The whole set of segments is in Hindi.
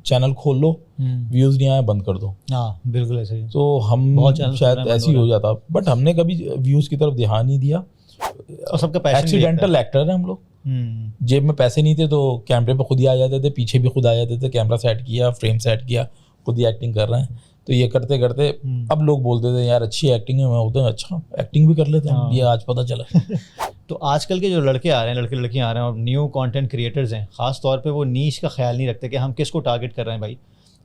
चैनल खोल लो, व्यूज़ नहीं आए बंद कर दो। हाँ बिल्कुल ऐसे ही। तो हम शायद ऐसे ही हो जाता, बट हमने कभी व्यूज़ की तरफ ध्यान नहीं दिया। और सबका पैशन एक्सीडेंटल एक्टर है हम लोग, जेब में पैसे नहीं थे तो कैमरे पे खुद ही आ जाते थे, पीछे भी खुद आ जाते थे, कैमरा सेट किया, फ्रेम सेट किया, खुद ही एक्टिंग कर रहे हैं। तो ये करते करते अब लोग बोलते थे यार अच्छी एक्टिंग है, मैं बोलते हैं अच्छा एक्टिंग भी कर लेते हैं, ये आज पता चला। तो आजकल के जो लड़के आ रहे हैं, लड़के लड़कियाँ आ रहे हैं और न्यू कंटेंट क्रिएटर्स हैं, ख़ास तौर पे वो नीश का ख्याल नहीं रखते कि हम किसको टारगेट कर रहे हैं भाई।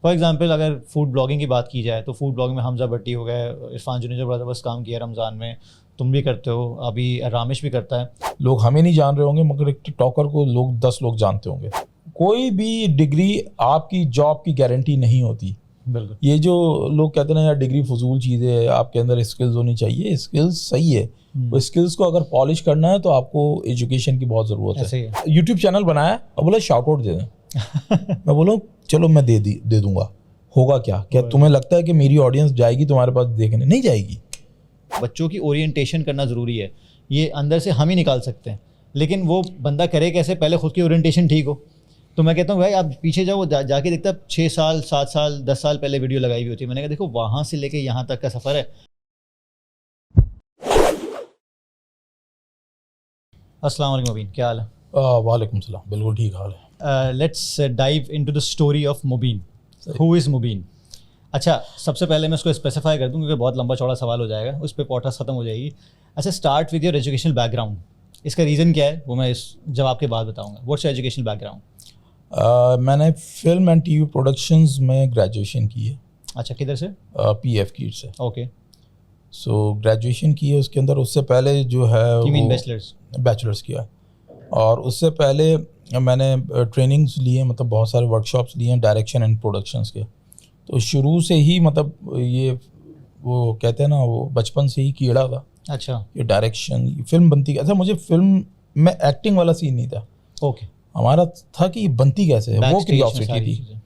फॉर एग्जांपल अगर फूड ब्लॉगिंग की बात की जाए तो फूड ब्लॉगिंग में हमजा भट्टी हो गए, इरफान जुनेजो ब्रदर्स काम किया रमज़ान में, तुम भी करते हो, अभी रामेश भी करता है। लोग हमें नहीं जान रहे होंगे मगर एक टिकटॉकर को लोग 10 लोग जानते होंगे। कोई भी डिग्री आपकी जॉब की गारंटी नहीं होती। बिल्कुल। ये जो लोग कहते हैं ना यार डिग्री फजूल चीज़ है, आपके अंदर स्किल्स होनी चाहिए, स्किल्स सही है, वो स्किल्स को अगर पॉलिश करना है तो आपको एजुकेशन की बहुत ज़रूरत है। यूट्यूब चैनल बनाया और बोला शाउट आउट दे दें। मैं बोला चलो मैं दे दूंगा, होगा क्या तुम्हें लगता है कि मेरी ऑडियंस जाएगी तुम्हारे पास देखने? नहीं जाएगी। बच्चों की ओरिएंटेशन करना ज़रूरी है, ये अंदर से हम ही निकाल सकते हैं, लेकिन वो बंदा करे कैसे? पहले खुद की ओरिएंटेशन ठीक हो। तो मैं कहता हूँ भाई आप पीछे जाओ, जाके देखता 6 साल 7 साल 10 साल पहले वीडियो लगाई हुई होती है। मैंने कहा देखो वहाँ से लेके यहाँ तक का सफ़र है। अस्सलाम वालेकुम मुबीन, क्या हाल है? वालेकुम सलाम, बिल्कुल ठीक हाल है। Let's dive into the story of Mubeen. Who is Mubeen? अच्छा, सबसे पहले मैं उसको स्पेसिफाई कर दूँ क्योंकि बहुत लंबा चौड़ा सवाल हो जाएगा, उस पर पॉडकास्ट ख़त्म हो जाएगी। अच्छा, start with your educational background. इसका रीज़न क्या है वो मैं इस जवाब के बाद बताऊँगा। What's your educational background? मैंने फिल्म एंड टीवी प्रोडक्शंस में ग्रेजुएशन की है। अच्छा, किधर से? PF कीट से। ओके। सो ग्रेजुएशन की है, उसके अंदर उससे पहले जो है बैचलर्स किया, और उससे पहले मैंने ट्रेनिंग्स लिए, मतलब बहुत सारे वर्कशॉप्स लिए हैं डायरेक्शन एंड प्रोडक्शंस के। तो शुरू से ही मतलब ये वो कहते हैं ना, वो बचपन से ही कीड़ा था। अच्छा। ये डायरेक्शन, फिल्म बनती कैसे? मुझे फिल्म में एक्टिंग वाला सीन नहीं था। ओके। हमारा था कि बनती कैसे है, वो क्यूरियोसिटी थी।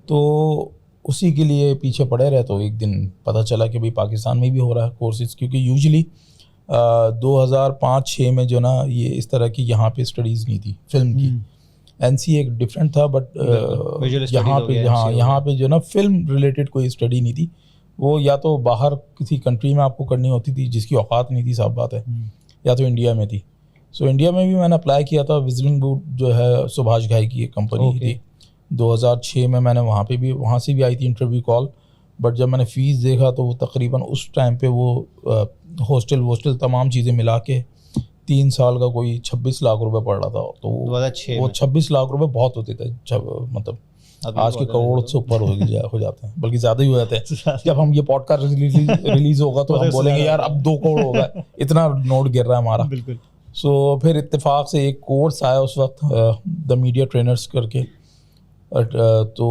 तो उसी के लिए पीछे पड़े रहे। तो एक दिन पता चला कि भाई पाकिस्तान में भी हो रहा है कोर्सेज, क्योंकि यूजुअली 2005-06 में जो ना ये इस तरह की यहाँ पे स्टडीज़ नहीं थी फिल्म की। NC एक डिफरेंट था, बट यहाँ पे जो ना फिल्म रिलेटेड कोई स्टडी नहीं थी। वो या तो बाहर किसी कंट्री में आपको करनी होती थी जिसकी औकात नहीं थी, साफ बात है, या तो इंडिया में थी। सो इंडिया में भी मैंने अप्लाई किया था। विजलिंग बोर्ड जो है सुभाष घाई की एक कंपनी थी। 2006 में मैंने वहाँ से भी आई थी इंटरव्यू कॉल, बट जब मैंने फ़ीस देखा तो वो तकरीबन उस टाइम पे वो हॉस्टल तमाम चीज़ें मिला के 3 साल का कोई 26 लाख रुपए पड़ रहा था। तो वो 26 लाख रुपए बहुत होते थे, मतलब आज के करोड़ से ऊपर हो जाते हैं, बल्कि ज़्यादा ही हो जाते हैं। जब हम ये पॉडकास्ट रिलीज होगा तो हम बोलेंगे यार अब 2 करोड़ हो गए, इतना नोट गिर रहा है हमारा। बिल्कुल। सो फिर इत्तेफाक से एक कोर्स आया उस वक्त, द मीडिया ट्रेनर्स करके। तो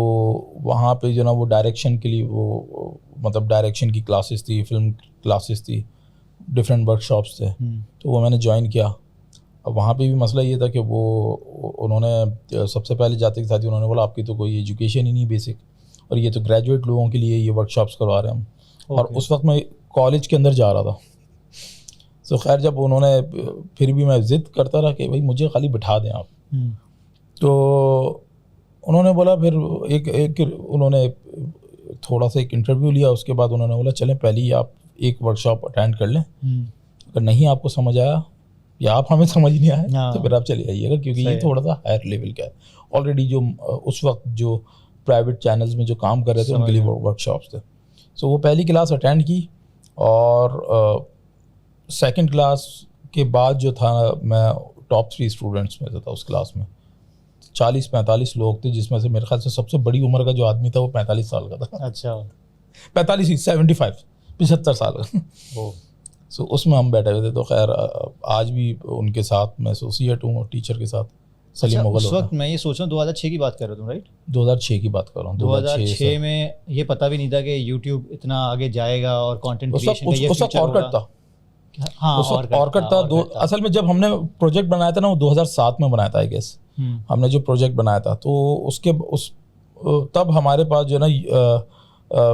वहाँ पे जो ना वो डायरेक्शन के लिए वो मतलब डायरेक्शन की क्लासेस थी, फिल्म क्लासेस थी, डिफरेंट वर्कशॉप्स थे। तो वो मैंने ज्वाइन किया। अब वहाँ पे भी मसला ये था कि वो उन्होंने सबसे पहले जाते के साथ ही उन्होंने बोला आपकी तो कोई एजुकेशन ही नहीं बेसिक, और ये तो ग्रेजुएट लोगों के लिए ये वर्कशॉप्स करवा रहे हैं हम। और उस वक्त मैं कॉलेज के अंदर जा रहा था। तो खैर जब उन्होंने, फिर भी मैं ज़िद करता रहा कि भाई मुझे खाली बिठा दें आप। तो उन्होंने बोला, फिर एक उन्होंने थोड़ा सा एक इंटरव्यू लिया, उसके बाद उन्होंने बोला चलें पहले ही आप एक वर्कशॉप अटेंड कर लें, अगर नहीं आपको समझ आया या आप हमें समझ नहीं आया तो फिर आप चले आइएगा, क्योंकि ये थोड़ा सा हायर लेवल का है। ऑलरेडी जो उस वक्त जो प्राइवेट चैनल्स में जो काम कर रहे थे उनके लिए वर्कशॉप्स थे। सो वो पहली क्लास अटेंड की, और सेकंड क्लास के बाद जो था मैं टॉप 3 स्टूडेंट्स में था उस क्लास में। 40-45 लोग थे, जिसमें से मेरे ख्याल से सबसे बड़ी उम्र का जो आदमी था वो 45 साल का था। अच्छा। 75 साल का। सो उसमें हम बैठे हुए थे। तो खैर आज भी उनके साथ मैं एसोसिएट हूँ और टीचर के साथ। सलीम मुगल। उस वक्त मैं ये सोच रहा हूँ 2006 की बात कर रहे हो तुम, राइट? 2006 की बात कर रहा हूँ। 2006 में ये पता भी नहीं था कि यूट्यूब इतना आगे जाएगा और कंटेंट क्रिएशन का ये फ्यूचर होगा। हाँ, और करता। असल में जब हमने प्रोजेक्ट बनाया था ना वो 2007 में बनाया था आई गेस। हमने जो प्रोजेक्ट बनाया था तो तब हमारे पास जो ना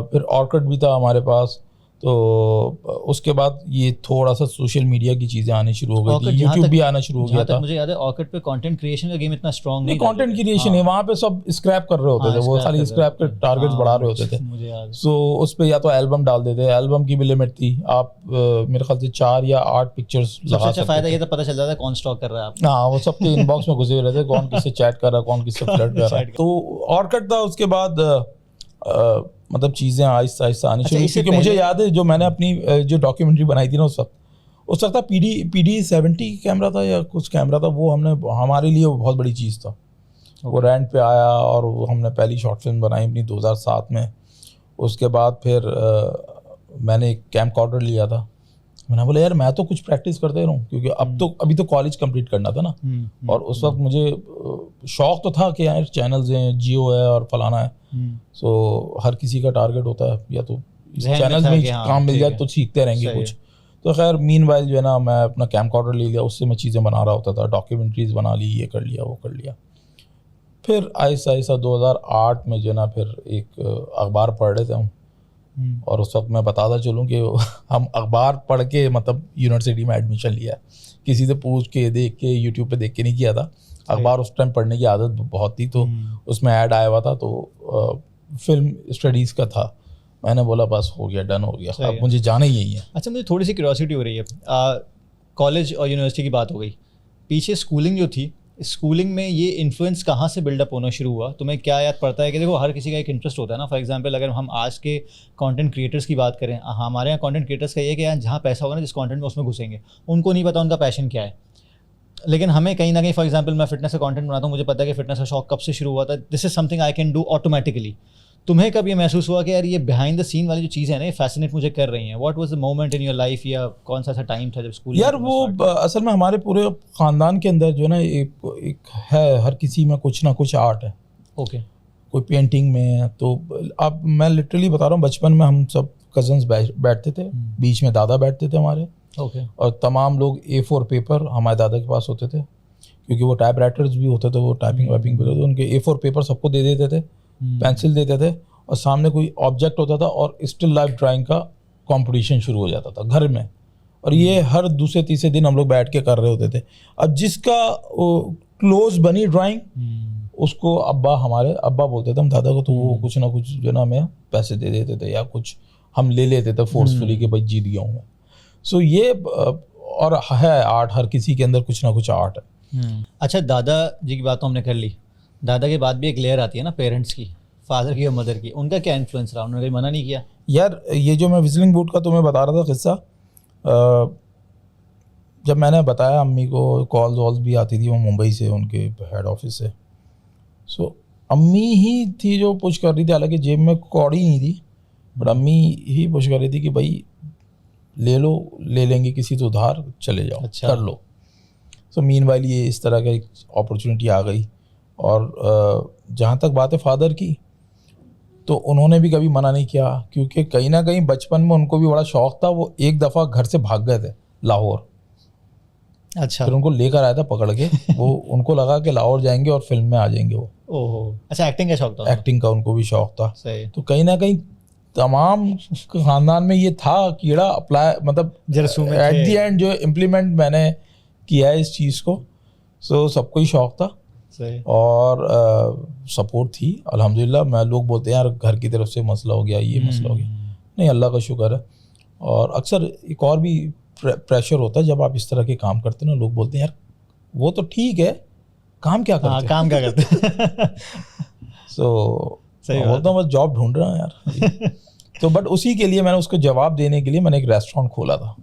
फिर ऑर्किड भी था हमारे पास। तो उसके बाद ये थोड़ा सा सोशल मीडिया की चीज़ें आनी शुरू हो गई थी, यूट्यूब भी आना शुरू हो गया था। मुझे याद है ऑर्किड पे कंटेंट क्रिएशन का गेम इतना स्ट्रांग नहीं था। कंटेंट क्रिएशन है, वहाँ पे सब स्क्रैप कर रहे होते थे, वो खाली स्क्रैप के टारगेट्स बढ़ा रहे होते थे। सो उस पे या तो एल्बम डाल देते, एल्बम की भी लिमिट थी, आप मेरे ख्याल से 4 या 8 पिक्चर्स लगा सकते। सबसे फायदा ये तो पता चल जाता है कौन स्टॉक कर रहा है आप। हाँ, वो सबके इनबॉक्स में घुसे रहते, कौन किससे चैट कर रहा है, कौन किससे फ्लर्ट कर रहा है। तो ऑर्किड था, उसके बाद मतलब चीज़ें आहिस्ता आहिस्ता आनी शुरू, क्योंकि मुझे याद है जो मैंने अपनी जो डॉक्यूमेंट्री बनाई थी ना उस वक्त था PD 70 कैमरा था या कुछ कैमरा था, वो हमारे लिए वो बहुत बड़ी चीज़ था। वो रेंट पे आया और हमने पहली शॉर्ट फिल्म बनाई अपनी 2007 में। उसके बाद फिर मैंने एक कैमकॉर्डर लिया था। मैंने बोला यार मैं तो कुछ प्रैक्टिस करते रहूँ, क्योंकि अभी तो कॉलेज कंप्लीट करना था ना। और उस वक्त मुझे शौक तो था कि यार चैनल्स हैं, जियो है और फलाना है। सो हर किसी का टारगेट होता है या तो चैनल्स में काम मिल जाए तो सीखते रहेंगे कुछ। तो खैर मीनवाइल जो है ना मैं अपना कैमकॉर्डर ले लिया, उससे मैं चीज़ें बना रहा होता था, डॉक्यूमेंट्रीज बना ली, ये कर लिया वो कर लिया। फिर आहिस्ता आहिस्ता 2008 में जो है ना फिर एक अखबार पढ़ रहे थे हम, और उस वक्त मैं बताता चलूँ कि हम अखबार पढ़ के मतलब यूनिवर्सिटी में एडमिशन लिया, किसी से पूछ के देख के यूट्यूब पे देख के नहीं किया था। अखबार उस टाइम पढ़ने की आदत बहुत थी, तो उसमें ऐड आया हुआ था, तो फिल्म स्टडीज़ का था। मैंने बोला बस हो गया, डन हो गया, अब मुझे जाना ही यही है। अच्छा, मुझे थोड़ी सी क्यूरियोसिटी हो रही है, कॉलेज और यूनिवर्सिटी की बात हो गई, पीछे स्कूलिंग जो थी, स्कूलिंग में ये इन्फ्लुएंस कहाँ से बिल्डअप होना शुरू हुआ? तुम्हें क्या याद पड़ता है कि देखो हर किसी का एक इंटरेस्ट होता है ना। फॉर एग्जांपल अगर हम आज के कंटेंट क्रिएटर्स की बात करें, हमारे यहाँ कंटेंट क्रिएटर्स का ये कि यार जहाँ पैसा होगा ना जिस कंटेंट में उसमें घुसेंगे, उनको नहीं पता उनका पैशन क्या है। लेकिन हमें कहीं ना कहीं, फॉर एग्जांपल मैं फिटनेस का कंटेंट बनाता हूँ, मुझे पता है कि फिटनेस का शौक कब से शुरू हुआ था, this is something I can do automatically. तुम्हें कब ये महसूस हुआ कि यार ये बिहाइंड द सीन वाली जो चीज़ें हैं ना ये फैसिनेट मुझे कर रही हैं? What was the moment in your life, या कौन सा टाइम था जब स्कूल? यार वो असल में हमारे पूरे ख़ानदान के अंदर जो है ना एक है, हर किसी में कुछ ना कुछ आर्ट है। ओके। कोई पेंटिंग में, तो अब मैं लिटरली बता रहा हूँ, बचपन में हम सब कजन्स बैठते थे, बीच में दादा बैठते थे हमारे। ओके। और तमाम लोग A4 पेपर हमारे दादा के पास होते थे, क्योंकि वो टाइप राइटर्स भी होते थे, वो टाइपिंग वाइपिंग भी होते थे, उनके A4 पेपर सबको दे देते थे, पेंसिल देते थे, और सामने कोई ऑब्जेक्ट होता था और स्टिल लाइफ ड्राइंग का कंपटीशन शुरू हो जाता था घर में। और ये हर दूसरे तीसरे दिन हम लोग बैठ के कर रहे होते थे। अब जिसका क्लोज बनी ड्राइंग, उसको हमारे अब्बा बोलते थे हम दादा को, तो वो कुछ ना कुछ जो ना हमें पैसे दे देते थे, या कुछ हम ले लेते थे फोर्सफुली कि भाई जीत गया हूँ मैं। सो ये और है आर्ट, हर किसी के अंदर कुछ ना कुछ आर्ट है। अच्छा, दादा जी की बात तो हमने कर ली, दादा के बाद भी एक लेयर आती है ना पेरेंट्स की, फादर की और मदर की, उनका क्या इन्फ्लुएंस रहा? उन्होंने कभी मना नहीं किया? यार ये जो मैं विजलिंग बूट का तुम्हें बता रहा था किस्सा, जब मैंने बताया अम्मी को, कॉल्स वॉल्स भी आती थी वो मुंबई से, उनके हेड ऑफिस से। सो अम्मी ही थी जो पुश कर रही थी, हालांकि जेब में कौड़ी नहीं थी, बट अम्मी ही पुश कर रही थी कि भाई ले लो, ले लेंगे किसी तो उधार, चले जाओ। अच्छा। कर लो। सो मीनवाइल ये इस तरह का एक अपॉर्चुनिटी आ गई। और जहाँ तक बात है फादर की, तो उन्होंने भी कभी मना नहीं किया, क्योंकि कहीं ना कहीं बचपन में उनको भी बड़ा शौक था। वो एक दफ़ा घर से भाग गए थे लाहौर। अच्छा। फिर उनको लेकर आया था पकड़ के वो उनको लगा कि लाहौर जाएंगे और फिल्म में आ जाएंगे वो। ओहो, अच्छा, एक्टिंग का शौक था? एक्टिंग का उनको भी शौक था। सही। तो कहीं ना कहीं तमाम खानदान में ये था कीड़ा अप्लाई, मतलब एट दी एंड जो इम्प्लीमेंट मैंने किया है इस चीज़ को। सो सबको ही शौक था। सही। और सपोर्ट थी अल्हम्दुलिल्लाह। मैं लोग बोलते हैं यार घर की तरफ से मसला हो गया, ये मसला हो गया, नहीं अल्लाह का शुक्र है। और अक्सर एक और भी प्रेशर होता है जब आप इस तरह के काम करते हैं ना, लोग बोलते हैं यार वो तो ठीक है, काम क्या करते? काम क्या करते? सो बोलता हूँ बस जॉब ढूंढ रहा हूँ यार। तो बट उसी के लिए मैंने उसको जवाब देने के लिए मैंने एक रेस्टोरेंट खोला था।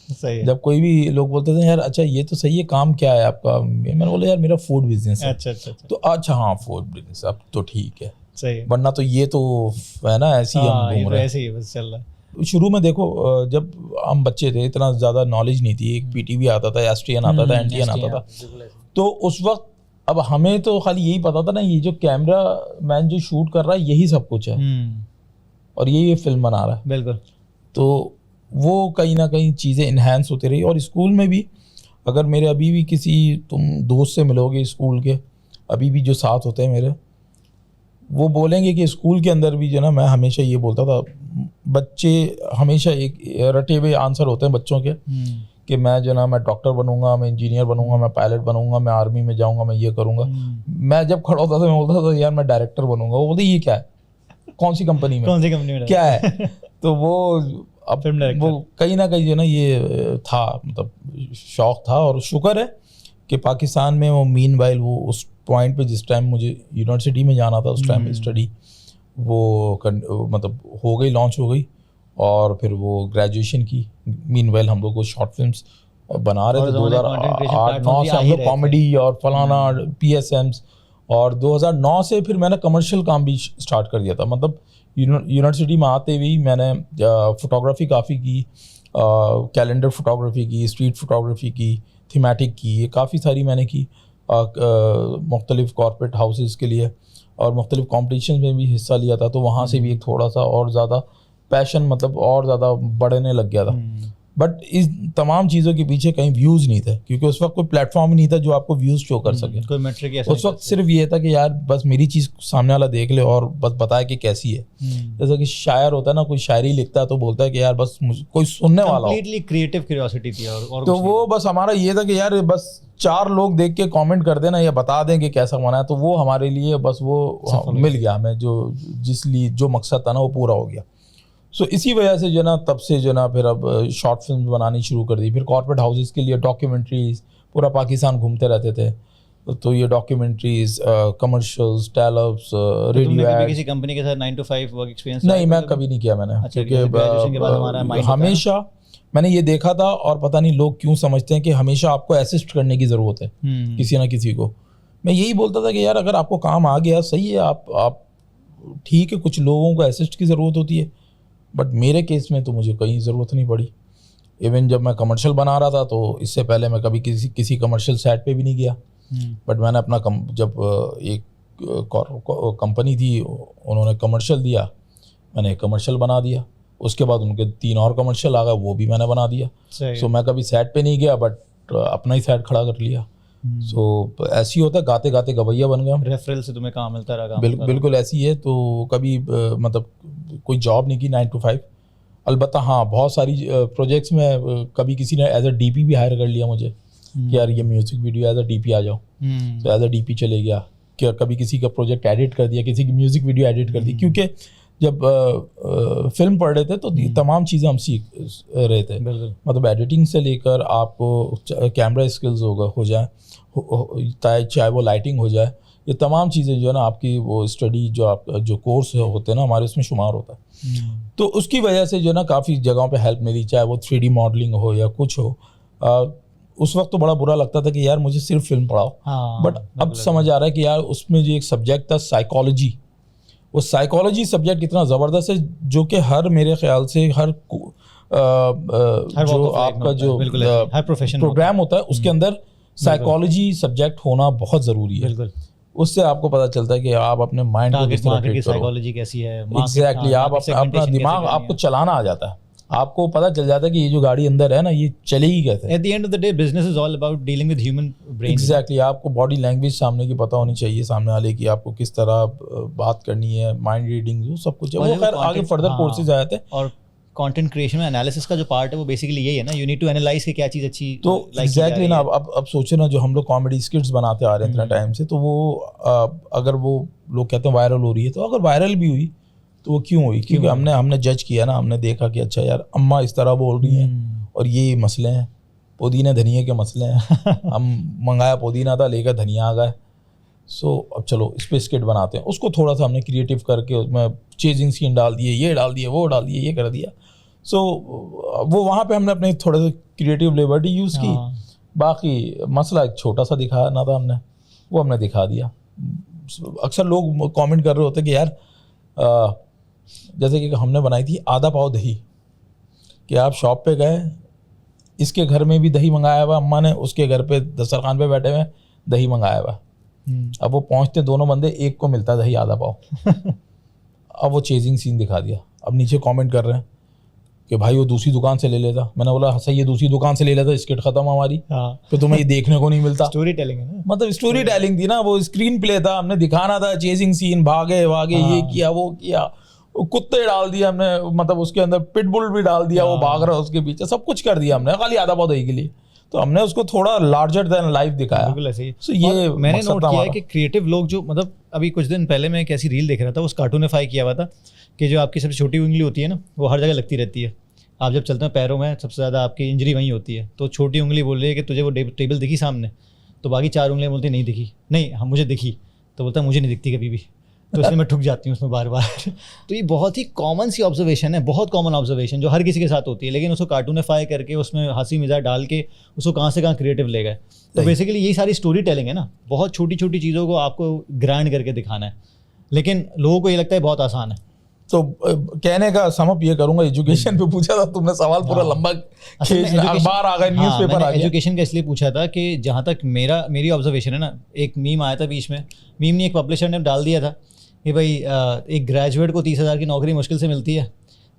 सही है। जब कोई भी लोग बोलते थे यार अच्छा ये तो सही है, काम क्या है आपका? मैंने बोला यार मेरा फूड बिजनेस है। अच्छा। तो अच्छा हाँ फूड बिजनेस, अब तो ठीक है। सही। वरना तो ये तो है ना ऐसे ही हम घूम रहे हैं, ऐसे ही बस चल रहा है। शुरू में देखो जब हम बच्चे थे इतना ज़्यादा नॉलेज नहीं थी। एक PTV आता था, STN आता था, NTN आता था। तो उस वक्त अब हमें तो खाली यही पता था ना, ये जो कैमरा मैन जो शूट कर रहा है यही सब कुछ है, और ये फिल्म बना रहा है। बिल्कुल। तो वो कहीं ना कहीं चीज़ें इन्हेंस होती रही। और स्कूल में भी अगर मेरे अभी भी किसी तुम दोस्त से मिलोगे स्कूल के, अभी भी जो साथ होते हैं मेरे, वो बोलेंगे कि स्कूल के अंदर भी जो ना मैं हमेशा ये बोलता था बच्चे हमेशा एक रटे हुए आंसर होते हैं बच्चों के कि मैं जो ना मैं डॉक्टर बनूंगा, मैं इंजीनियर बनूंगा, मैं पायलट बनूंगा, मैं आर्मी में जाऊंगा, मैं ये करूंगा। मैं जब खड़ा होता था मैं बोलता था यार मैं डायरेक्टर बनूंगा। वो बोलते ये क्या है, कौन सी कंपनी में क्या है? तो वो अब वो कहीं ना कहीं जो ना ये था, मतलब शौक था। और शुक्र है कि पाकिस्तान में वो मीनवाइल वो उस पॉइंट पे जिस टाइम मुझे यूनिवर्सिटी में जाना था उस टाइम में स्टडी वो मतलब हो गई, लॉन्च हो गई। और फिर वो ग्रेजुएशन की। मीनवाइल हम लोग को शॉर्ट फिल्म्स बना रहे थे 2008-9 से हम लोग कॉमेडी और फलाना PSMs। और 2009 से फिर मैंने कमर्शियल काम भी स्टार्ट कर दिया था। मतलब यूनिवर्सिटी में आते हुए मैंने फोटोग्राफी काफ़ी की, कैलेंडर फोटोग्राफी की, स्ट्रीट फोटोग्राफी की, थीमेटिक की, ये काफ़ी सारी मैंने की मुख्तलिफ कॉर्पोरेट हाउसेस के लिए। और मुख्तलिफ कॉम्पिटिशन में भी हिस्सा लिया था। तो वहाँ से भी एक थोड़ा सा और ज़्यादा पैशन मतलब और ज़्यादा बढ़ने लग गया था। बट इस तमाम चीज़ों के पीछे कहीं व्यूज़ नहीं थे, क्योंकि उस वक्त कोई प्लेटफॉर्म ही नहीं था जो आपको व्यूज़ शो कर सके। कोई मेट्रिक उस वक्त सिर्फ ये था कि यार बस मेरी चीज़ सामने वाला देख ले और बस बताए कि कैसी है। जैसा कि शायर होता है ना, कोई शायरी लिखता है तो बोलता है कि यार बस कोई सुनने वाला हो। कंप्लीटली क्रिएटिव क्यूरियोसिटी थी। और तो वो बस हमारा ये था कि यार बस 4 लोग देख के कमेंट कर देना या बता दें कि कैसा बना है, तो वो हमारे लिए बस वो मिल गया हमें, जो मकसद था ना वो पूरा हो गया। सो इसी वजह से जो ना तब से जो ना फिर अब शॉर्ट फिल्म बनानी शुरू कर दी। फिर कॉर्पोरेट हाउसेस के लिए डॉक्यूमेंट्रीज पूरा पाकिस्तान घूमते रहते थे। तो ये डॉक्यूमेंट्रीज, कमर्शियल्स, टैलअप्स, रेडियो एड। किसी कंपनी के साथ 9 to 5 वर्क एक्सपीरियंस नहीं, मैं कभी नहीं किया मैंने। क्योंकि हमेशा मैंने ये देखा था, और पता नहीं लोग क्यों समझते हैं कि हमेशा आपको असिस्ट करने की ज़रूरत है किसी ना किसी को। मैं यही बोलता था कि यार अगर आपको काम आ गया सही है, आप ठीक है, कुछ लोगों को असिस्ट की ज़रूरत होती है, बट मेरे केस में तो मुझे कहीं ज़रूरत नहीं पड़ी। इवन जब मैं कमर्शियल बना रहा था तो इससे पहले मैं कभी किसी कमर्शियल सेट पे भी नहीं गया। बट मैंने अपना जब एक कंपनी थी उन्होंने कमर्शियल दिया, मैंने कमर्शियल बना दिया। उसके बाद उनके 3 और कमर्शियल आ गए, वो भी मैंने बना दिया। सो मैं कभी सेट पे नहीं गया, बट अपना ही सेट खड़ा कर लिया। सो ऐसी होता है, गाते गाते गवैया बन गया। रेफरल से तुम्हें काम मिलता रहा। बिल्कुल ऐसी है। तो कभी मतलब कोई जॉब नहीं की 9 to 5। अलबत्ता हाँ, बहुत सारी प्रोजेक्ट्स में कभी किसी ने एज अ DP भी हायर कर लिया मुझे कि यार ये music video as a DP आ जाओ। तो एज अ DP चले गया। क्या कभी किसी का प्रोजेक्ट एडिट कर दिया, किसी की म्यूजिक वीडियो एडिट कर दी। क्योंकि जब फिल्म पढ़ रहे थे तो तमाम चीज़ें हम सीख रहे थे। मतलब एडिटिंग से लेकर आपको कैमरा स्किल्स हो जाए, चाहे वो लाइटिंग हो जाए, ये तमाम चीज़ें जो है ना आपकी वो स्टडी जो कोर्स होते हैं ना हमारे उसमें शुमार होता है। तो उसकी वजह से जो है ना काफ़ी जगहों पे हेल्प मिली, चाहे वो 3D मॉडलिंग हो या कुछ हो। उस वक्त तो बड़ा बुरा लगता था कि यार मुझे सिर्फ फिल्म पढ़ाओ। बट अब समझ आ रहा है कि यार उसमें जो एक सब्जेक्ट था साइकोलॉजी, वो साइकोलॉजी सब्जेक्ट इतना ज़बरदस्त है जो कि हर मेरे ख्याल से हर जो आपका जो प्रोग्राम होता है उसके अंदर साइकोलॉजी सब्जेक्ट होना बहुत ज़रूरी है। उससे आपको पता चलता है कि आप अपने माइंड को किस तरह ट्रीट करो, साइकोलॉजी कैसी है। एग्जैक्टली आप अपना दिमाग आपको चलाना आ जाता है, आपको पता चल जाता है कि ये जो गाड़ी अंदर है ना ये चलेगी कैसे। At the end of the day business is all about dealing with human brain. Exactly आपको बॉडी लैंग्वेज सामने की पता होनी चाहिए, सामने वाले की आपको किस तरह बात करनी है, माइंड रीडिंग जो सब कुछ है वो खैर आगे फर्दर कोर्सेज आए थे। और कंटेंट क्रिएशन में एनालिसिस का जो पार्ट है वो बेसिकली यही है ना, यू नीड टू एनालाइज कि क्या चीज़ अच्छी। तो एग्जैक्टली ना अब सोचे ना जो हम लोग कॉमेडी स्किट्स बनाते आ रहे हैं इतना टाइम से, तो वो अगर वो लोग कहते हैं वायरल हो रही है, तो अगर वायरल भी हुई तो वो क्यों हुई? क्योंकि हमने जज किया ना, हमने देखा कि अच्छा यार अम्मा इस तरह बोल रही हैं और ये मसले हैं, पुदीना धनिया के मसले हैं। हम मंगाया पुदीना था, लेकर धनिया आ गए। सो अब चलो इस पर स्किट बनाते हैं। उसको थोड़ा सा हमने क्रिएटिव करके उसमें चेजिंग सीन डाल दिए, ये डाल दिए, वो डाल दिए, ये कर दिया। सो वो वहाँ पे हमने अपने थोड़े से क्रिएटिव लिबर्टी यूज़ की। बाकी मसला एक छोटा सा दिखाना था हमने, वो हमने दिखा दिया। अक्सर लोग कमेंट कर रहे होते कि यार जैसे कि हमने बनाई थी आधा पाव दही, कि आप शॉप पे गए, इसके घर में भी दही मंगाया हुआ अम्मा ने, उसके घर पे दस्तरखान पे बैठे हुए दही मंगाया हुआ। अब वो पहुँचते दोनों बंदे, एक को मिलता दही आधा पाव। अब वो चेजिंग सीन दिखा दिया। अब नीचे कमेंट कर रहे हैं कि भाई वो दूसरी दुकान से ले लेता। मैंने बोला सही है, दूसरी दुकान से ले लेता, स्किट खत्म हमारी। तो तुम्हें ये देखने को नहीं मिलता। स्टोरी टेलिंग है ना, मतलब स्टोरी टेलिंग थी ना, वो स्क्रीन प्ले था, हमने दिखाना था चेजिंग सीन, भागे ये किया वो किया। कुत्ते डाल दिए हमने, मतलब उसके अंदर पिटबुल भी डाल दिया, वो भाग रहा है उसके पीछे, सब कुछ कर दिया हमने खाली आधा पौधे के लिए। तो हमने उसको थोड़ा लार्जर देन लाइफ दिखाया। बिल्कुल ऐसे ही। So ये मैंने नोट किया है कि क्रिएटिव लोग जो, मतलब अभी कुछ दिन पहले मैं एक ऐसी रील देख रहा था, उस कार्टूनिफाई किया हुआ था कि जो आपकी सबसे छोटी उंगली होती है ना, वो हर जगह लगती रहती है। आप जब चलते हैं पैरों में सबसे ज़्यादा आपकी इंजरी वहीं होती है। तो छोटी उंगली बोल रही है कि तुझे वो टेबल दिखी सामने, तो बाकी 4 उंगलियाँ बोलती नहीं दिखी, नहीं हम मुझे दिखी, तो बोलता मुझे नहीं दिखती कभी भी, तो इसलिए मैं ठुक जाती हूँ उसमें बार बार। तो ये बहुत ही कॉमन सी ऑब्जर्वेशन है, बहुत कॉमन ऑब्जर्वेशन जो हर किसी के साथ होती है, लेकिन उसको कार्टूनिफाई करके उसमें हंसी मजाक डाल के उसको कहाँ से कहाँ क्रिएटिव ले गए। तो बेसिकली यही सारी स्टोरी टेलिंग है ना, बहुत छोटी छोटी चीज़ों को आपको ग्राइंड करके दिखाना है, लेकिन लोगों को ये लगता है बहुत आसान है। तो कहने का समअप ये करूंगा, एजुकेशन पे पूछा था तुमने सवाल, पूरा लंबा अखबार आ गया, न्यूज़पेपर आ गया। एजुकेशन का इसलिए पूछा था कि जहाँ तक मेरी ऑब्जर्वेशन है ना, एक मीम आया था बीच में, मीम ने एक पब्लिशर ने डाल दिया था कि भाई एक ग्रेजुएट को 30,000 की नौकरी मुश्किल से मिलती है,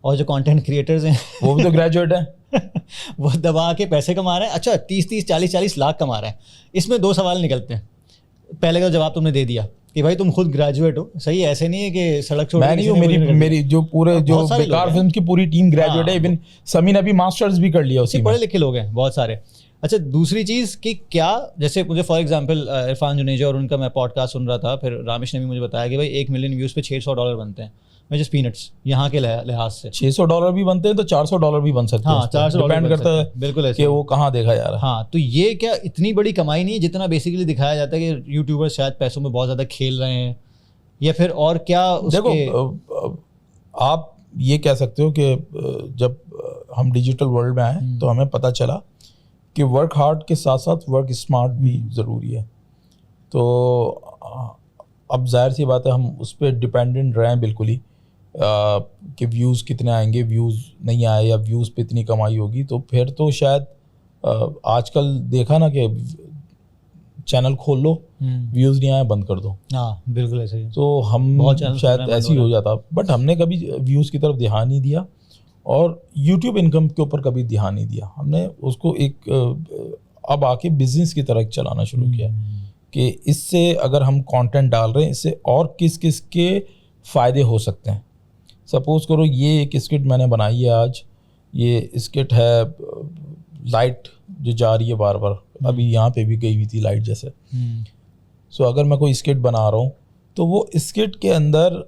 और जो कंटेंट क्रिएटर्स हैं वो भी तो ग्रेजुएट है वो दबा के पैसे कमा रहे हैं। अच्छा 30-30 40-40 लाख कमा रहे हैं। इसमें 2 सवाल निकलते हैं। पहले का जवाब तुमने दे दिया कि भाई तुम खुद ग्रेजुएट हो, सही है, ऐसे नहीं है कि सड़क छोड़, मैं नहीं हूँ, मेरी जो पूरे जो बेकार फिल्म की पूरी टीम ग्रेजुएट है। इवन समीन अभी मास्टर्स भी कर लिया उसी में, पढ़े लिखे लोग हैं बहुत सारे। अच्छा दूसरी चीज़ कि क्या, जैसे मुझे फॉर एग्जांपल इरफान जुनेजा और उनका मैं पॉडकास्ट सुन रहा था, फिर रामेश ने भी मुझे बताया कि भाई 1 मिलियन व्यूज़ पे $600 बनते हैं, मैं जस्ट पीनट्स यहाँ के लिहाज से। $600 भी बनते हैं तो $400 भी बन सकते हैं। हाँ, $400 डिपेंड करता है बिल्कुल ऐसे कि वो कहाँ देखा जा रहा है। हाँ, तो ये क्या इतनी बड़ी कमाई नहीं है जितना बेसिकली दिखाया जाता है कि यूट्यूबर्स शायद पैसों में बहुत ज़्यादा खेल रहे हैं, या फिर और क्या उसके... देखो आप ये कह सकते हो कि जब हम डिजिटल वर्ल्ड में आए तो हमें पता चला कि वर्क हार्ड के साथ साथ वर्क स्मार्ट भी ज़रूरी है। तो अब जाहिर सी बात है हम उस पर डिपेंडेंट रहे हैं बिल्कुल ही, कि व्यूज़ कितने आएंगे, व्यूज़ नहीं आए या व्यूज़ पे इतनी कमाई होगी, तो फिर तो शायद आजकल देखा ना कि चैनल खोल लो, व्यूज़ नहीं आए बंद कर दो। हाँ बिल्कुल ऐसे ही। तो हम शायद ऐसे ही हो जाता, बट हमने कभी व्यूज़ की तरफ ध्यान नहीं दिया और यूट्यूब इनकम के ऊपर कभी ध्यान नहीं दिया। हमने उसको एक अब आके बिजनेस की तरह चलाना शुरू किया कि इससे अगर हम कंटेंट डाल रहे हैं, इससे और किस किस के फ़ायदे हो सकते हैं। सपोज़ करो ये एक स्किट मैंने बनाई है आज, ये स्किट है लाइट जो जा रही है बार बार, अभी यहाँ पे भी गई हुई थी लाइट जैसे। सो अगर मैं कोई स्किट बना रहा हूँ तो वो स्किट के अंदर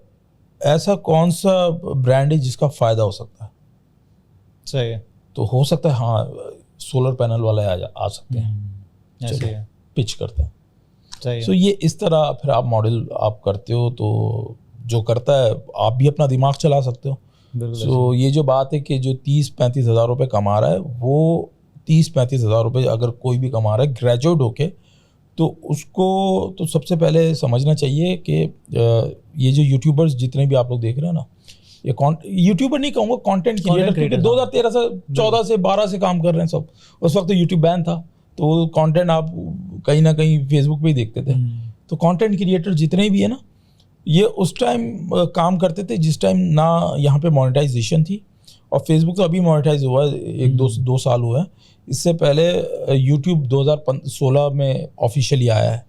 ऐसा कौन सा ब्रांड है जिसका फ़ायदा हो सकता है। सही है। तो हो सकता है हाँ सोलर पैनल वाले आ सकते हैं, चलो पिच करते हैं। सो ये इस तरह फिर आप मॉडल आप करते हो, तो जो करता है आप भी अपना दिमाग चला सकते हो। सो ये जो बात है कि जो 30-35 हज़ार रुपये कमा रहा है, वो 30-35 हज़ार रुपये अगर कोई भी कमा रहा है ग्रेजुएट होके, तो उसको तो सबसे पहले समझना चाहिए कि ये जो यूट्यूबर्स जितने भी आप लोग देख रहे हैं ना, ये यूट्यूबर नहीं कहूँगा, कंटेंट क्रिएटर, क्योंकि 2013 से 14 से 12 से काम कर रहे हैं सब। उस वक्त तो यूट्यूब बैन था, तो कंटेंट आप कहीं ना कहीं फेसबुक पे ही देखते थे। तो कंटेंट क्रिएटर जितने भी है ना, ये उस टाइम काम करते थे जिस टाइम ना यहाँ पे मोनेटाइजेशन थी, और फेसबुक तो अभी मोनेटाइज हुआ है, 1-2 साल हुआ है। इससे पहले यूट्यूब 2016 में ऑफिशियली आया है।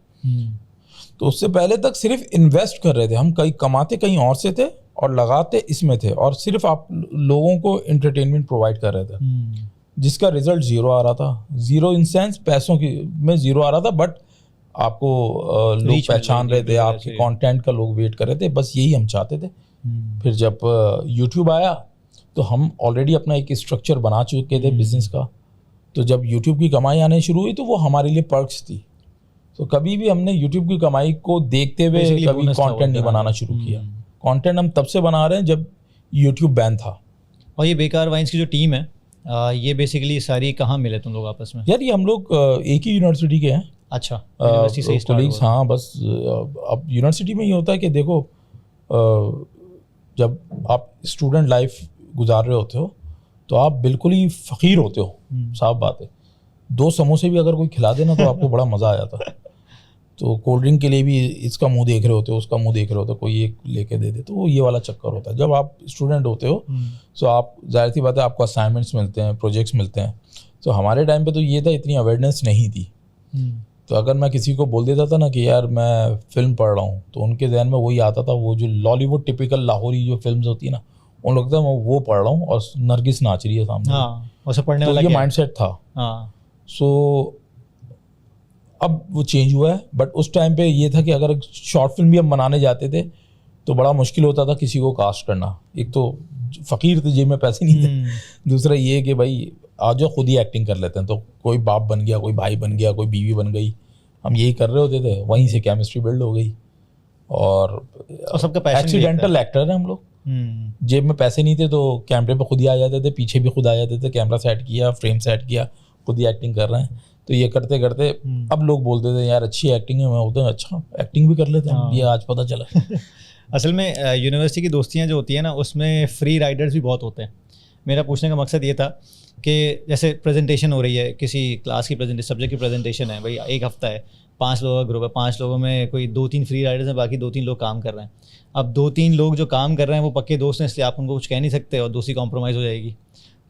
तो उससे पहले तक सिर्फ इन्वेस्ट कर रहे थे हम, कहीं कमाते कहीं और से थे और लगाते इसमें थे, और सिर्फ आप लोगों को एंटरटेनमेंट प्रोवाइड कर रहे थे, जिसका रिजल्ट ज़ीरो आ रहा था। ज़ीरो इन सेंस पैसों की में ज़ीरो आ रहा था, बट आपको लोग पहचान रहे थे, आपके कंटेंट का लोग वेट कर रहे थे, बस यही हम चाहते थे। फिर जब यूट्यूब आया तो हम ऑलरेडी अपना एक स्ट्रक्चर बना चुके थे बिजनेस का। तो जब यूट्यूब की कमाई आने शुरू हुई तो वो हमारे लिए पर्क्स थी। तो कभी भी हमने यूट्यूब की कमाई को देखते हुए कभी कंटेंट नहीं बनाना शुरू किया। कंटेंट हम तब से बना रहे हैं जब यूट्यूब बैन था। और ये बेकार वाइन्स की जो टीम है, ये बेसिकली सारी कहाँ मिले तुम लोग आपस में? यार ये हम लोग एक ही यूनिवर्सिटी के हैं। अच्छा, यूनिवर्सिटी से स्टार्ट हुआ? हाँ, बस अब यूनिवर्सिटी में ये होता है कि देखो, जब आप स्टूडेंट लाइफ गुजार रहे होते हो तो आप बिल्कुल ही फ़कीर होते हो, साफ बात है। 2 समोसे भी अगर कोई खिला देना तो आपको बड़ा मज़ा आ जाता है। तो कोल्ड ड्रिंक के लिए भी इसका मुंह देख रहे होते हो, उसका मुंह देख रहे होते हो, कोई एक लेके दे दे, तो वो ये वाला चक्कर होता है। जब आप स्टूडेंट होते हो तो आप जाहिर सी बात है आपको असाइनमेंट्स मिलते हैं, प्रोजेक्ट्स मिलते हैं। तो हमारे टाइम पे तो ये था, इतनी अवेयरनेस नहीं थी। तो अगर मैं किसी को बोल देता था ना कि यार मैं फिल्म पढ़ रहा हूँ, तो उनके जहन में वही आता था, वो जो लॉलीवुड टिपिकल लाहौरी जो फिल्म्स होती है ना, उन लगता है मैं वो पढ़ रहा हूँ और नरगिस नाच रही है सामने। हाँ, उसे पढ़ने तो वाला ये क्या है? माइंडसेट था। हाँ, सो अब वो चेंज हुआ है, बट उस टाइम पे ये था कि अगर शॉर्ट फिल्म भी हम बनाने जाते थे तो बड़ा मुश्किल होता था किसी को कास्ट करना। एक तो फ़कीर थे, जेब में पैसे नहीं थे, दूसरा ये कि भाई आज जो खुद ही एक्टिंग कर लेते हैं, तो कोई बाप बन गया, कोई भाई बन गया, कोई बीवी बन गई, हम यही कर रहे होते थे, वहीं से केमिस्ट्री बिल्ड हो गई। और सबका पैशन एक्सीडेंटल एक्टर है हम लोग, जेब में पैसे नहीं थे तो कैमरे पे खुद ही आ जाते थे, पीछे भी खुद आ जाते थे, कैमरा सेट किया, फ्रेम सेट किया, खुद ही एक्टिंग कर रहे हैं। तो ये करते करते अब लोग बोलते थे यार अच्छी एक्टिंग है, मैं बोलता हूँ अच्छा एक्टिंग भी कर लेते हैं, ये आज पता चला। असल में यूनिवर्सिटी की दोस्तियाँ जो होती हैं ना, उसमें फ्री राइडर्स भी बहुत होते हैं। मेरा पूछने का मकसद ये था कि जैसे प्रेजेंटेशन हो रही है, किसी क्लास की सब्जेक्ट की प्रेजेंटेशन है भाई, एक हफ्ता है, 5 लोगों का ग्रुप है, 5 लोगों में कोई 2-3 फ्री राइडर्स हैं, बाकी 2-3 लोग काम कर रहे हैं। अब 2-3 लोग जो काम कर रहे हैं वो पक्के दोस्त हैं, इसलिए आप उनको कुछ कह नहीं सकते और दोस्ती कॉम्प्रोमाइज़ हो जाएगी।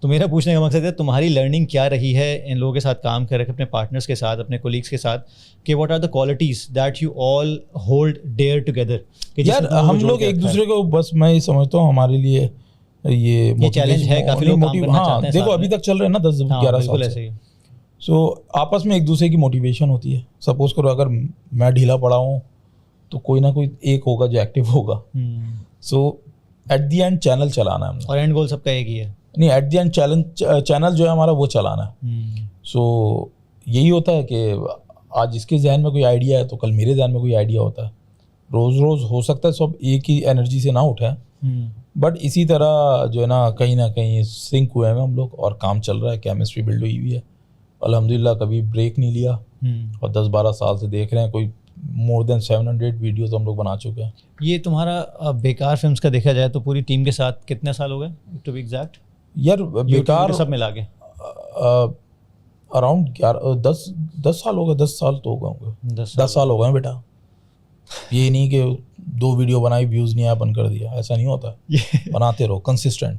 तो मेरा पूछने का मकसद है तुम्हारी लर्निंग क्या रही है इन लोगों के साथ काम कर रहे, अपने पार्टनर्स के साथ, अपने कोलीग्स के साथ, कि what are the qualities that you all hold there together? यार हम लोग एक दूसरे को, बस मैं ये समझता हूँ हमारे लिए ये चैलेंज है, काफी लोग काम करना चाहते हैं। देखो अभी तक चल रहे हैं ना 10-11 साल से। सो आपस में एक दूसरे की मोटिवेशन होती है। सपोज करो अगर मैं ढीला पड़ा हूँ तो कोई ना कोई एक होगा जो एक्टिव होगा। सो एट द एंड चैनल चलाना है, और एंड गोल सबका एक ही है। नहीं, एट द एंड चैनल जो है हमारा वो चलाना है। सो यही होता है कि आज इसके जहन में कोई आइडिया है तो कल मेरे जहन में कोई आइडिया होता है। रोज़ रोज़ हो सकता है सब एक ही एनर्जी से ना उठे, बट इसी तरह जो है ना कहीं सिंक हुए हैं हम लोग और काम चल रहा है, केमिस्ट्री बिल्ड हुई हुई है अल्हम्दुलिल्लाह, कभी ब्रेक नहीं लिया और 10-12 साल से देख रहे हैं। कोई मोर देन 700 वीडियोस हम लोग बना चुके हैं। ये तुम्हारा बेकार फिल्म्स का देखा जाए तो पूरी टीम के साथ कितने साल हो गए टू बी एग्जैक्ट? यार बेकार सब मिला के अराउंड 10 साल हो गए, 10 साल तो हो गए होंगे, 10 साल हो गए बेटा। ये नहीं कि 2 वीडियो बनाई, व्यूज़ नहीं आया, बंद कर दिया, ऐसा नहीं होता। बनाते रहो कंसिस्टेंट।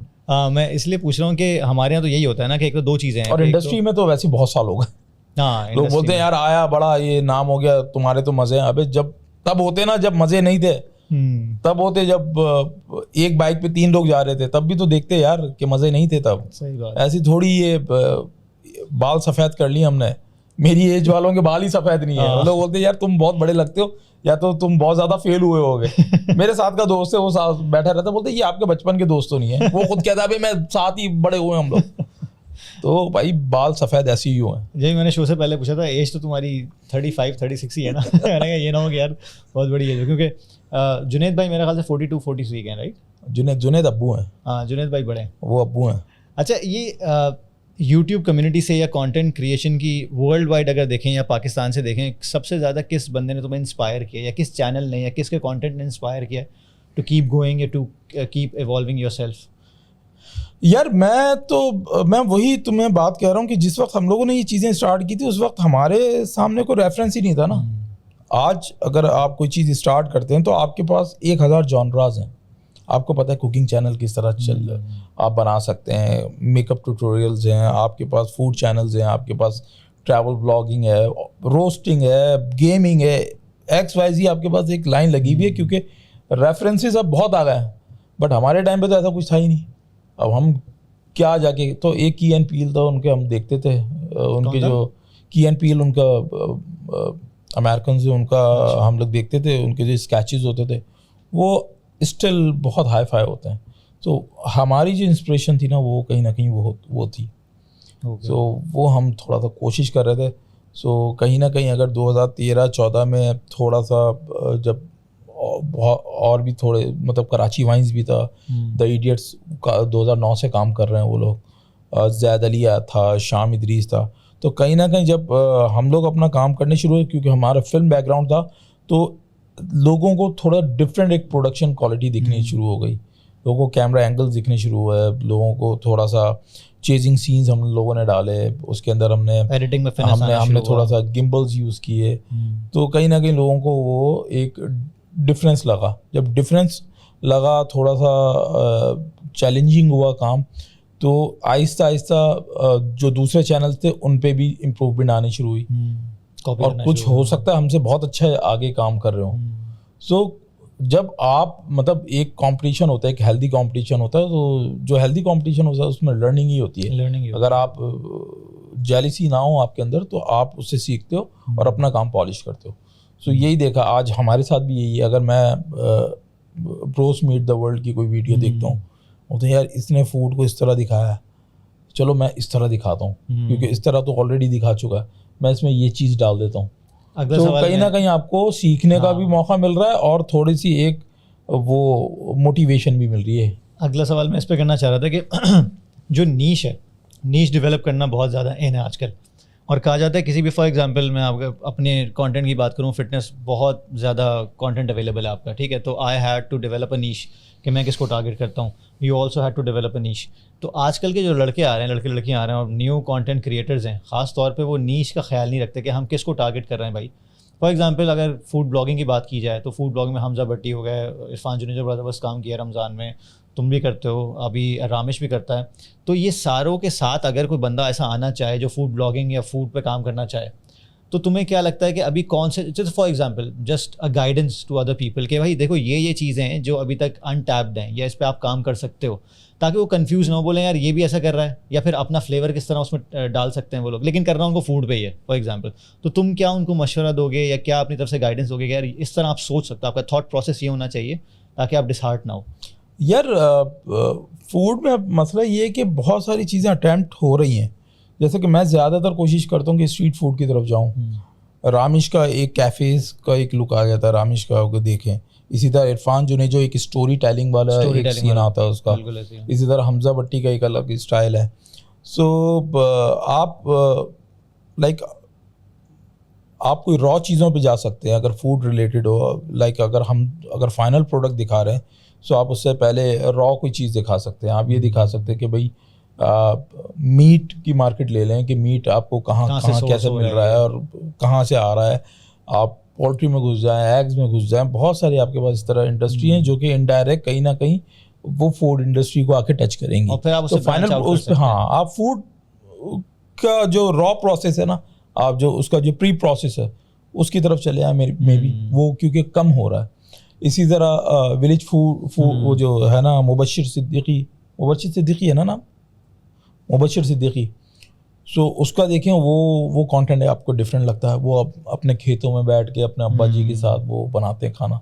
मैं इसलिए पूछ रहा हूँ कि हमारे यहाँ तो यही होता है ना कि एक तो 2 चीज़ें हैं, और इंडस्ट्री में तो वैसे बहुत साल हो गए। हाँ, लोग बोलते हैं यार आया बड़ा ये नाम हो गया, तुम्हारे तो मजे हैं। अबे जब तब होते ना जब मजे नहीं थे, तब होते जब एक बाइक पे 3 लोग जा रहे थे, तब भी तो देखते यार कि मजे नहीं थे तब। सही बात। ऐसी थोड़ी ये बाल सफेद कर लिए हमने, मेरी एज वालों के बाल ही सफेद नहीं है। लोग बोलते यार तुम बहुत बड़े लगते हो या तो तुम बहुत ज्यादा फेल हुए होगे। मेरे साथ का दोस्त है, वो साथ बैठा रहता, बोलते ये आपके बचपन के दोस्त तो नहीं है। वो खुद कहता है मैं साथ ही बड़े हुए हम लोग। तो भाई बाल सफ़ेद ऐसे ही हुए हैं। जी मैंने शो से पहले पूछा था एज तो तुम्हारी 35-36 ही है ना? मैंने कहा ये ना हो कि यार बहुत बड़ी एज हो, क्योंकि जुनैद भाई मेरे ख्याल से 42-43 के हैं, राइट? जुनैद अब्बू हैं। हाँ, जुनैद भाई बड़े हैं, वो अब्बू हैं। अच्छा, ये यूट्यूब कम्युनिटी से या कंटेंट क्रिएशन की वर्ल्ड वाइड अगर देखें या पाकिस्तान से देखें, सबसे ज़्यादा किस बंदे ने तुम्हें इंस्पायर किया, या किस चैनल ने या किसके कंटेंट ने इंस्पायर किया टू कीप गोइंग या टू कीप इवॉल्विंग योरसेल्फ? यार मैं वही तुम्हें बात कह रहा हूँ कि जिस वक्त हम लोगों ने ये चीज़ें स्टार्ट की थी उस वक्त हमारे सामने कोई रेफरेंस ही नहीं था ना। आज अगर आप कोई चीज़ स्टार्ट करते हैं तो आपके पास 1000 जॉनराज हैं। आपको पता है कुकिंग चैनल किस तरह चल आप बना सकते हैं, मेकअप ट्यूटोरियल्स हैं, आपके पास फूड चैनल्स हैं, आपके पास ट्रैवल ब्लॉगिंग है, रोस्टिंग है, गेमिंग है, XYZ आपके पास एक लाइन लगी हुई है, क्योंकि रेफरेंसेस अब बहुत आ गए हैं। बट हमारे टाइम पे तो ऐसा कुछ था ही नहीं। अब हम क्या जाके, तो एक की एन पील था, उनके हम देखते थे, उनके जो की एन पील उनका अमेरिकन से उनका हम लोग देखते थे, उनके जो स्केचेस होते थे वो स्टिल बहुत हाई फाई होते हैं। तो हमारी जो इंस्पिरेशन थी ना वो कहीं ना कहीं वो थी। तो वो हम थोड़ा सा कोशिश कर रहे थे। सो कहीं ना कहीं अगर 2013-14 में थोड़ा सा जब और भी थोड़े मतलब कराची वाइन्स भी था, द इडियट्स का 2009 से काम कर रहे हैं वो लोग, ज़ैद अली था, शाम इदरीस था। तो कहीं ना कहीं जब हम लोग अपना काम करने शुरू हुए, क्योंकि हमारा फिल्म बैकग्राउंड था, तो लोगों को थोड़ा डिफरेंट एक प्रोडक्शन क्वालिटी दिखनी शुरू हो गई, लोगों को कैमरा एंगल्स दिखने शुरू हुए, लोगों को थोड़ा सा चेजिंग सीन्स हम लोगों ने डाले, उसके अंदर हमने एडिटिंग में हमने थोड़ा सा गिम्बल्स यूज़ किए। तो कहीं ना कहीं लोगों को वो एक डिफरेंस लगा। जब डिफरेंस लगा, थोड़ा सा चैलेंजिंग हुआ काम, तो आहिस्ता आहिस्ता जो दूसरे चैनल्स थे उन पे भी इम्प्रूवमेंट आनी शुरू हुई। कॉपी और कुछ हो सकता है हमसे बहुत अच्छा आगे काम कर रहे हो। सो जब आप मतलब एक कंपटीशन होता है, एक हेल्दी कंपटीशन होता है, तो जो हेल्दी कंपटीशन होता है उसमें लर्निंग ही होती है। अगर आप जेलिसी ना हो आपके अंदर तो आप उससे सीखते हो और अपना काम पॉलिश करते हो। सो यही देखा आज हमारे साथ भी यही है। अगर मैं ब्रोस मीट द वर्ल्ड की कोई वीडियो देखता हूँ तो यार इसने फूड को इस तरह दिखाया है, चलो मैं इस तरह दिखाता हूँ, क्योंकि इस तरह तो ऑलरेडी दिखा चुका है, मैं इसमें ये चीज़ डाल देता हूँ। तो कहीं ना कहीं आपको सीखने का भी मौका मिल रहा है और थोड़ी सी एक वो मोटिवेशन भी मिल रही है। अगला सवाल मैं इस पे करना चाह रहा था कि जो नीश है, नीश डेवलप करना बहुत ज़्यादा इन है आजकल, और कहा जाता है किसी भी, फॉर एग्जांपल मैं आपका अपने कंटेंट की बात करूं, फिटनेस बहुत ज़्यादा कंटेंट अवेलेबल है आपका, ठीक है, तो I had to develop a niche कि मैं किसको टारगेट करता हूं, you also had to develop a niche. तो आजकल के जो लड़के आ रहे हैं, लड़के लड़कियाँ आ रहे हैं और न्यू कंटेंट क्रिएटर्स हैं, ख़ास तौर पे वो नीश का ख्याल नहीं रखते कि हम किसको टारगेट कर रहे हैं भाई। फॉर एग्जांपल अगर फूड ब्लॉगिंग की बात की जाए तो फूड ब्लॉगिंग में हमजा भट्टी हो गए, इरफान जुनेजो ज़बरदस्त काम किया रमज़ान में, तुम भी करते हो, अभी रामिश भी करता है। तो ये सारों के साथ अगर कोई बंदा ऐसा आना चाहे जो फूड ब्लॉगिंग या फूड पे काम करना चाहे, तो तुम्हें क्या लगता है कि अभी कौन से, just for example just a guidance to other people कि भाई देखो ये चीज़ें हैं जो अभी तक अनटैप्ड हैं या इस पर आप काम कर सकते हो, ताकि वो कंफ्यूज ना हो, बोले यार ये भी ऐसा कर रहा है, या फिर अपना फ्लेवर किस तरह उसमें डाल सकते हैं वो लोग, लेकिन करना उनको फूड पे ही है फॉर एग्जांपल। तो तुम क्या उनको मशवरा दोगे या क्या अपनी तरफ से गाइडेंस दोगे कि यार इस तरह आप सोच सकते हो, आपका थॉट प्रोसेस ये होना चाहिए ताकि आप डिसहार्ट ना हो? यार फूड में मसला ये है कि बहुत सारी चीज़ें अटैम्प्ट हो रही हैं। जैसे कि मैं ज़्यादातर कोशिश करता हूँ कि स्ट्रीट फूड की तरफ जाऊँ। रामिश का एक कैफ़ेज़ का एक लुक आ जाता है, रामिश का अगर देखें। इसी तरह इरफान जुनेजो एक स्टोरी टेलिंग वाला एक सीन आता है उसका। इसी तरह हमजा भट्टी का एक अलग स्टाइल है। सो आप लाइक आप कोई रॉ चीज़ों पे जा सकते हैं अगर फूड रिलेटेड हो। लाइक अगर फाइनल प्रोडक्ट दिखा रहे हैं सो आप उससे पहले रॉ कोई चीज़ दिखा सकते हैं। आप ये दिखा सकते हैं कि भाई मीट की मार्केट ले लें कि मीट आपको कहाँ कैसे मिल रहा है और कहाँ से आ रहा है। आप पोल्ट्री में घुस जाएं, एग्स में घुस जाएं, बहुत सारी आपके पास इस तरह इंडस्ट्री हैं जो कि इनडायरेक्ट कहीं ना कहीं वो फूड इंडस्ट्री को आके टच करेंगी। और फिर आप तो फाइनल उस पर आप फूड का जो रॉ प्रोसेस है ना, आप जो उसका जो प्री प्रोसेस है उसकी तरफ चले आए मे बी वो क्योंकि कम हो रहा है। इसी तरह विलेज फूड वो जो है ना मुबशिर सिद्दीकी है ना नाम, मुबशिर सिद्दीकी। सो उसका देखें वो कंटेंट है आपको डिफरेंट लगता है। वो अपने खेतों में बैठ के अपने अब्बा जी के साथ वो बनाते हैं खाना।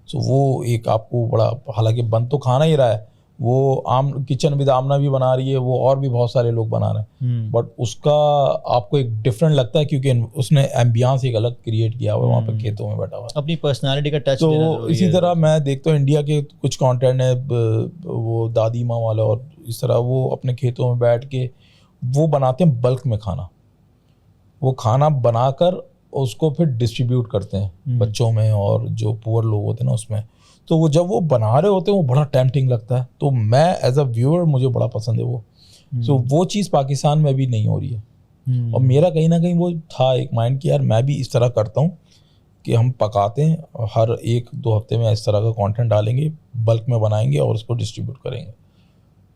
सो वो एक आपको बड़ा, हालांकि बन तो खाना ही रहा है, वो आम किचन विद आमना भी बना रही है वो, और भी बहुत सारे लोग बना रहे हैं, बट उसका आपको एक डिफरेंट लगता है क्योंकि उसने एम्बियंस एक अलग क्रिएट किया हुआ है वहाँ पे खेतों में बैठा हुआ, अपनी पर्सनालिटी का टच। तो इसी तरह मैं देखता हूँ इंडिया के कुछ कंटेंट है वो दादी माँ वाला और इस तरह, वो अपने खेतों में बैठ के वो बनाते हैं बल्क में खाना। वो खाना बनाकर उसको फिर डिस्ट्रीब्यूट करते हैं बच्चों में और जो पुअर लोग होते हैं ना उसमें। तो वो जब वो बना रहे होते हैं वो बड़ा टेम्पटिंग लगता है। तो मैं एज अ व्यूअर मुझे बड़ा पसंद है वो। सो वो चीज़ पाकिस्तान में भी नहीं हो रही है। और मेरा कहीं ना कहीं वो था एक माइंड कि यार मैं भी इस तरह करता हूँ कि हम पकाते हैं, हर 1-2 हफ्ते में इस तरह का कंटेंट डालेंगे, बल्क में बनाएंगे और उसको डिस्ट्रीब्यूट करेंगे।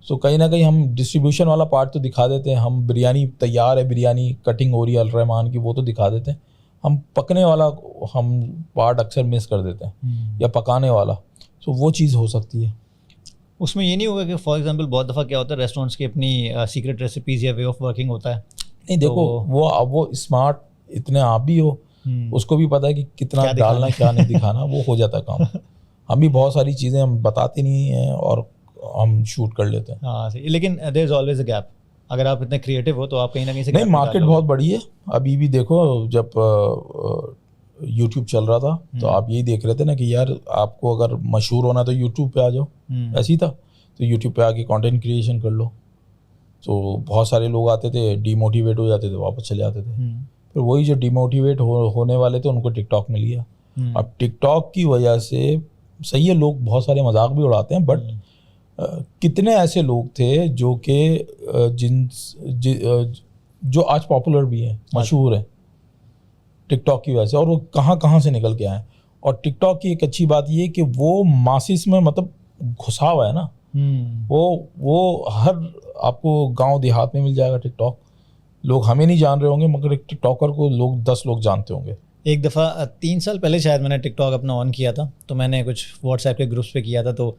सो कहीं ना कहीं हम डिस्ट्रीब्यूशन वाला पार्ट तो दिखा देते हैं। हम बिरयानी तैयार है, बिरयानी कटिंग हो रही है अलरहमान की, वो तो दिखा देते हैं। हम पकने वाला हम पार्ट अक्सर मिस कर देते हैं, या पकाने वाला। सो वो चीज़ हो सकती है। उसमें ये नहीं होगा कि फॉर एग्जांपल बहुत दफ़ा क्या होता है रेस्टोरेंट्स की अपनी सीक्रेट रेसिपीज़ या वे ऑफ वर्किंग होता है। नहीं देखो वो स्मार्ट इतने आप भी हो, उसको भी पता है कि कितना डालना क्या नहीं दिखाना, वो हो जाता है काम। हम भी बहुत सारी चीज़ें हम बताते नहीं हैं और हम शूट कर लेते हैं। हाँ, लेकिन there is always a gap. अगर आप इतने क्रिएटिव हो तो आप कहीं ना कहीं से नहीं, मार्केट बहुत बड़ी है। अभी भी देखो जब यूट्यूब चल रहा था तो आप यही देख रहे थे ना कि यार आपको अगर मशहूर होना तो यूट्यूब पे आ जाओ, ऐसे ही था। तो यूट्यूब पे आके कंटेंट क्रिएशन कर लो। तो बहुत सारे लोग आते थे, डीमोटिवेट हो जाते थे, वापस चले आते थे। फिर वही जो डीमोटिवेट होने वाले थे उनको टिकटॉक मिल गया। अब टिकटॉक की वजह से सही है, लोग बहुत सारे मजाक भी उड़ाते हैं, बट कितने ऐसे लोग थे जो कि जो आज पॉपुलर भी हैं, मशहूर हैं टिकटॉक की वजह से, और वो कहाँ कहाँ से निकल के आए। और टिकटॉक की एक अच्छी बात ये है कि वो मासिस में मतलब घुसा हुआ है ना। वो हर आपको गांव देहात में मिल जाएगा टिकटॉक। लोग हमें नहीं जान रहे होंगे मगर एक टिकटॉकर को लोग 10 लोग जानते होंगे। एक दफ़ा 3 साल पहले शायद मैंने टिकटॉक अपना ऑन किया था, तो मैंने कुछ व्हाट्सएप के ग्रुप्स पे किया था, तो